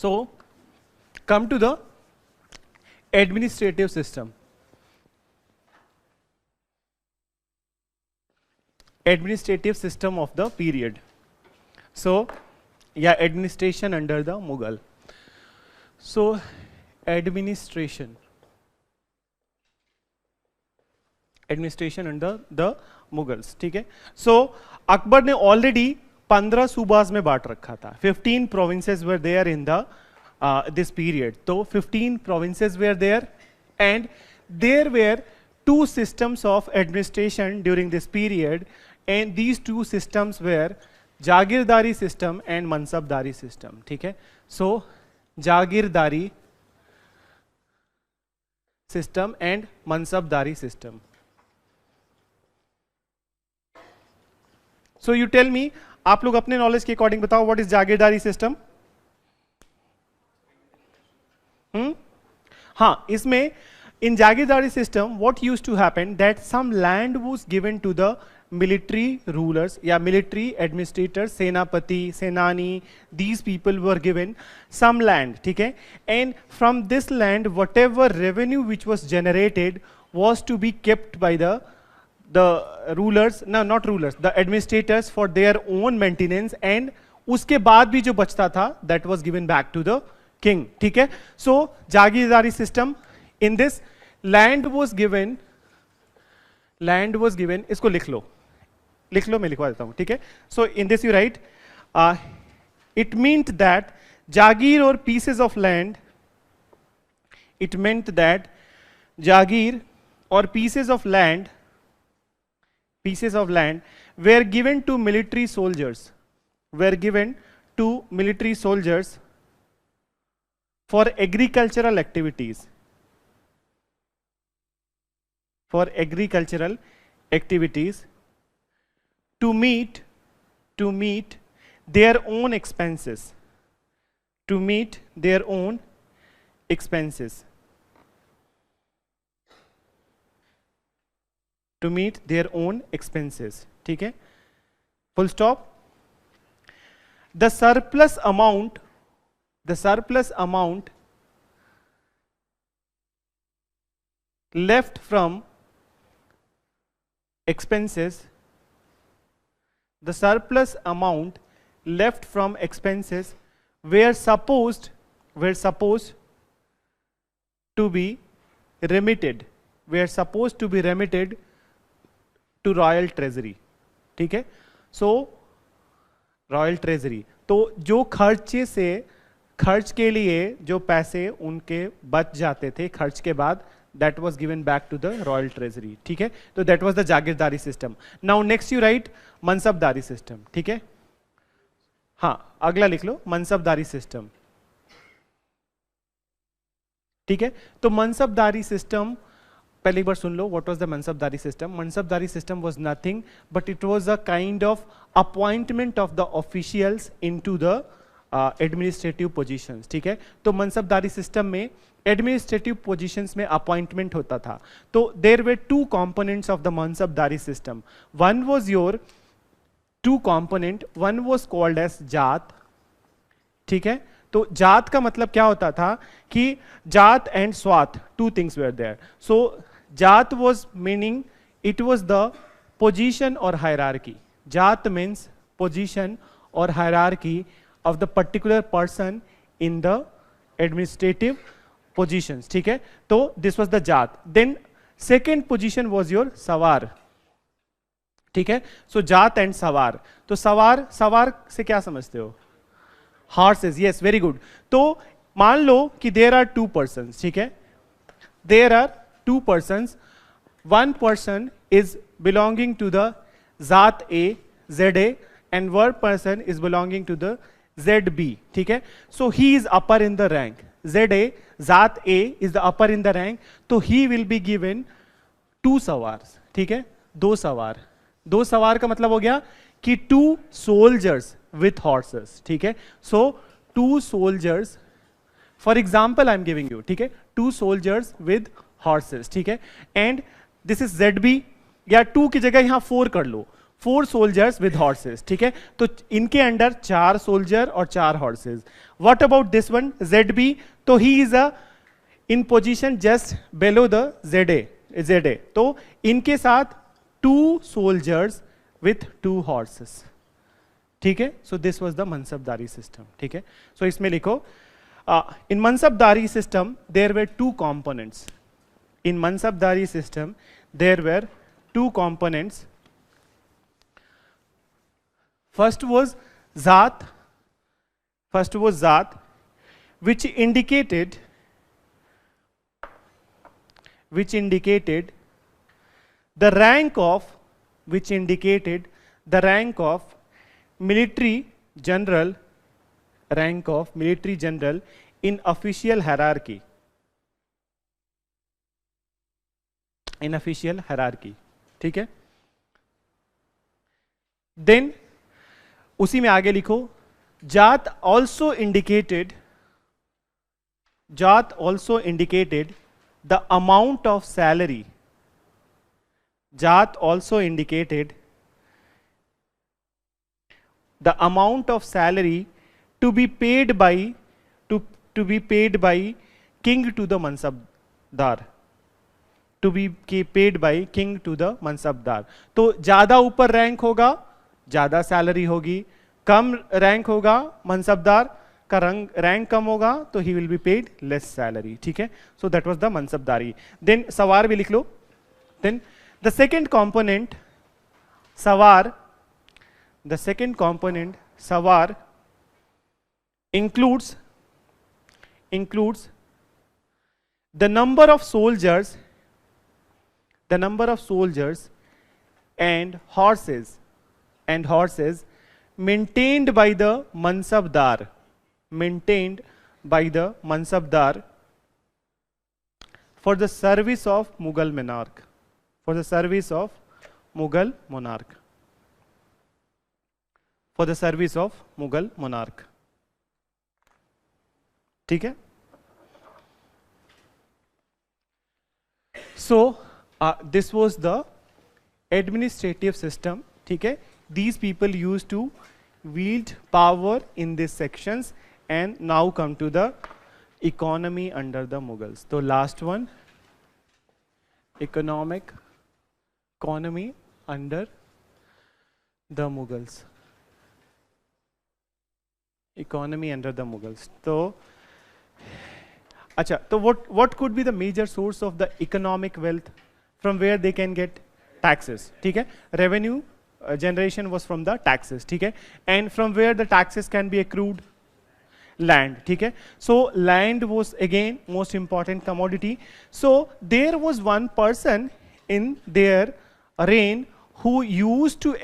A: So come to the administrative system. Administrative system of the period. So yeah, administration under the Mughal. So administration under the Mughals. ठीक है. So Akbar ने ऑलरेडी 15 सूबाज में बांट रखा था. 15 provinces were there in the this period. तो 15 provinces were there and there were two systems of administration during this period, and these two systems were जागीरदारी system and मनसबदारी system. ठीक है. So जागीरदारी system and मनसबदारी system. So you tell me, आप लोग अपने knowledge के according बताओ, what is जागीरदारी system? हाँ, इसमें in jagirdari system what used to happen that some land was given to the military rulers या मिलिट्री एडमिनिस्ट्रेटर्स, सेनापति, सेनानी, these people were given some land, ठीक है, and from this land whatever revenue which was generated was to be kept by the rulers, no not rulers, the administrators for their own maintenance, and उसके बाद भी जो बचता था that was given back to the king. ठीक है. So जागीरदारी system, in this land was given, इसको लिख लो, मैं लिखवा देता हूं. ठीक है. So in this you write it meant that जागीर और pieces of land, it meant that जागीर और pieces of land were given to military soldiers, for agricultural activities, to meet their own expenses, ठीक है. Full stop. The surplus amount left from expenses, were supposed to be remitted to royal treasury. ठीक है. So royal treasury, तो जो खर्च के लिए जो पैसे उनके बच जाते थे खर्च के बाद, that was given back to the royal treasury. ठीक है. तो that was the jagirdari system. Now next you write mansabdari system. ठीक है. हाँ, अगला लिख लो मनसबदारी सिस्टम. ठीक है. तो मनसबदारी सिस्टम पहले एक बार सुन लो, व्हाट वाज द मनसबदारी सिस्टम. मनसबदारी system was nothing but it was a kind of appointment of the officials into the administrative positions. ठीक है. तो मनसबदारी सिस्टम में एडमिनिस्ट्रेटिव पोजीशंस में अपॉइंटमेंट होता था. तो there were two components of the मनसबदारी system. One was your two component, one was called as जात. ठीक है. तो जात का मतलब क्या होता था कि जात एंड स्वात, two things were there. So जात was meaning it was the position और हायरार्की. जात मीन्स पोजीशन और hierarchy of the particular person in the administrative positions. ठीक है. तो this was the जात. Then second position was your सवार. ठीक है. So जात and सवार. तो सवार से क्या समझते हो? Horses. Yes, very good. तो मान लो कि there are two persons. ठीक है. There are two persons. One person is belonging to the जात A, ZA, and one person is belonging to the ZB. ठीक है. So he is upper in the rank. ZA, Zat A is the upper in the rank. तो he will be given two सवार. ठीक है. दो सवार का मतलब हो गया कि two soldiers with horses. ठीक है. So two soldiers, for example I am giving you. ठीक है. Two soldiers with horses. ठीक है. And this is ZB, या 2 की जगह यहां 4 कर लो. 4 soldiers with horses. ठीक है. तो इनके अंडर 4 soldier और 4 horses. What about this one ZB? तो he is in position just below the ZA. तो इनके साथ 2 soldiers with 2 horses. ठीक है. So this was the मनसबदारी system. ठीक है. So इसमें लिखो in मनसबदारी system there were 2 components. In मनसबदारी system there were 2 components. First was Zat, which indicated the rank of military general, in official hierarchy. ठीक है. Then उसी में आगे लिखो, जात also indicated the amount of salary. जात also indicated the amount of salary to be paid by king to the mansabdar. To be paid by king to the mansabdar. तो ज्यादा ऊपर रैंक होगा ज्यादा सैलरी होगी, कम रैंक होगा मनसबदार का rank कम होगा तो he will be paid less salary. ठीक है. So that was the mansabdari. Then sawar भी लिख लो. Then the second component sawar, includes the number of soldiers and horses maintained by the mansabdar for the service of Mughal monarch. ठीक है. So this was the administrative system. ठीक है. These people used to wield power in these sections, and now come to the economy under the Mughals. So last one, economy under the Mughals. तो अच्छा, तो what could be the major source of the economic wealth from where they can get taxes? ठीक है. Revenue generation was from the taxes. ठीक है. And from where the taxes can be accrued? Land. ठीक है. So land was again most important commodity. So there was one person in their reign who used to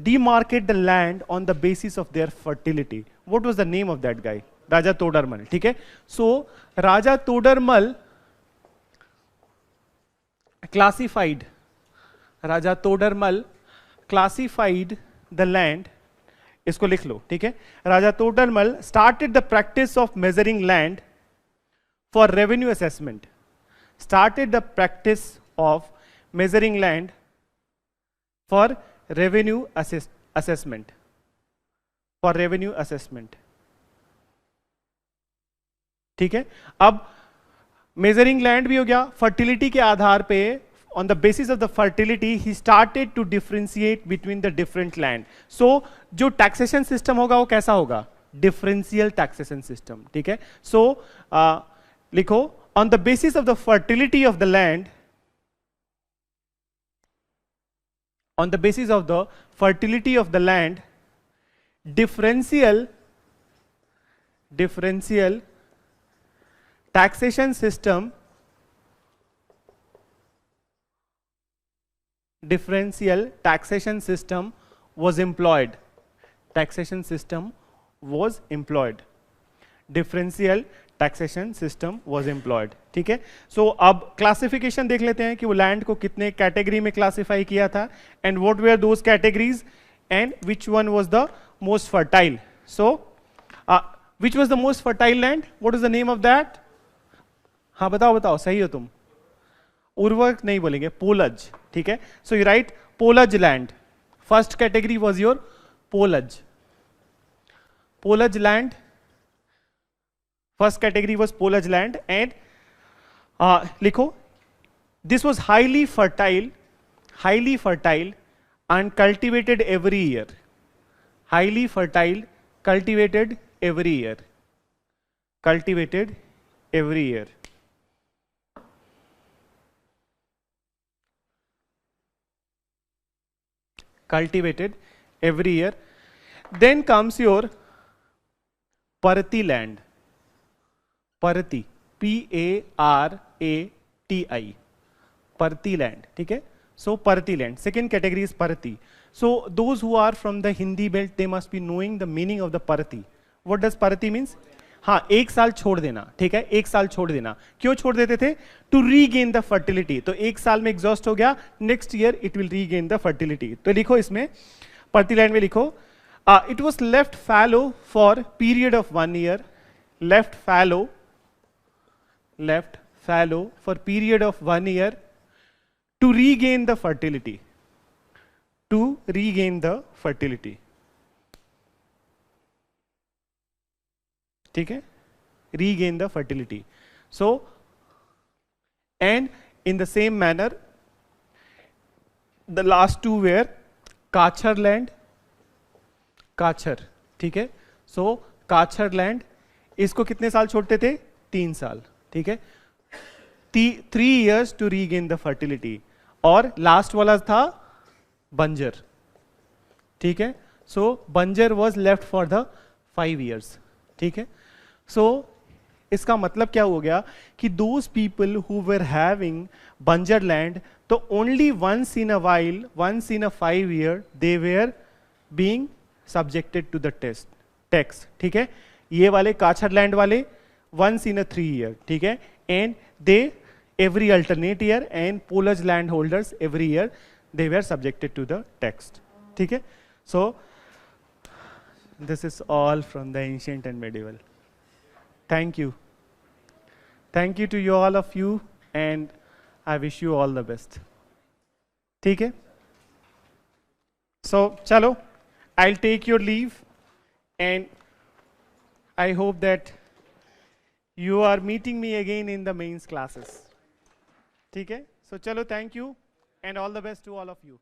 A: demarcate the land on the basis of their fertility. What was the name of that guy? Raja Todarmal. ठीक है. So Raja Todarmal classified the land. इसको लिख लो. ठीक है. Raja Todarmal started the practice of measuring land for revenue assessment. Revenue assessment. ठीक है. अब measuring land भी हो गया. फर्टिलिटी के आधार पे, on the basis of the fertility, he started to differentiate between the different land. So जो taxation system होगा वो कैसा होगा? Differential taxation system. ठीक है. So लिखो, on the basis of the fertility of the land, differential taxation system was employed. ठीक है. सो अब क्लासिफिकेशन देख लेते हैं कि वो लैंड को कितने कैटेगरी में क्लासिफाई किया था, and what were those categories, and which one was the most fertile. So which was the most fertile land? What is the name of that? हाँ बताओ, सही हो तुम? उर्वरक नहीं बोलेंगे, पोलज. ठीक है. So you right पोलज land. First category was your पोलज land. First category was Polaj land, and लिखो, this was highly fertile and cultivated every year. Cultivated every year. cultivated every year. Then comes your Parati land. Parati, P-A-R-A-T-I, Parati land, ठीक है? So Parati land. Second category is Parati. So those who are from the Hindi belt, they must be knowing the meaning of the Parati. What does Parati means? हाँ, एक साल छोड़ देना, ठीक है? एक साल छोड़ देना. क्यों छोड़ देते थे? To regain the fertility. तो एक साल में एग्जॉस्ट हो गया, next year it will regain the fertility. तो लिखो इसमें, Parati land में लिखो, it was left fallow for period of 1 year. Left fallow for period of 1 year to regain the fertility. To regain the fertility. ठीक है? Regain the fertility. So, and in the same manner, the last two were Kachar land. Kachar, ठीक है? So, Kachar land, इसको कितने साल छोड़ते थे? 3 साल, ठीक है? 3 years to regain the fertility. और लास्ट वाला था बंजर, ठीक है? सो बंजर was left for the 5 years, ठीक है? सो इसका मतलब क्या हो गया कि those people who were having बंजर लैंड, तो only once in a while, once in a 5 year they were being subjected to the tax, ठीक है? ये वाले काछर लैंड वाले वंस इन अ 3 year, ठीक है? And they every alternate year, and Polish landholders every year they were subjected to the tax, ठीक है? So this is all from the ancient and medieval. Thank you to you, all of you, and I wish you all the best, ठीक है? So chalo, I'll take your leave, and I hope that you are meeting me again in the mains classes, ठीक है? So chalo, thank you and all the best to all of you.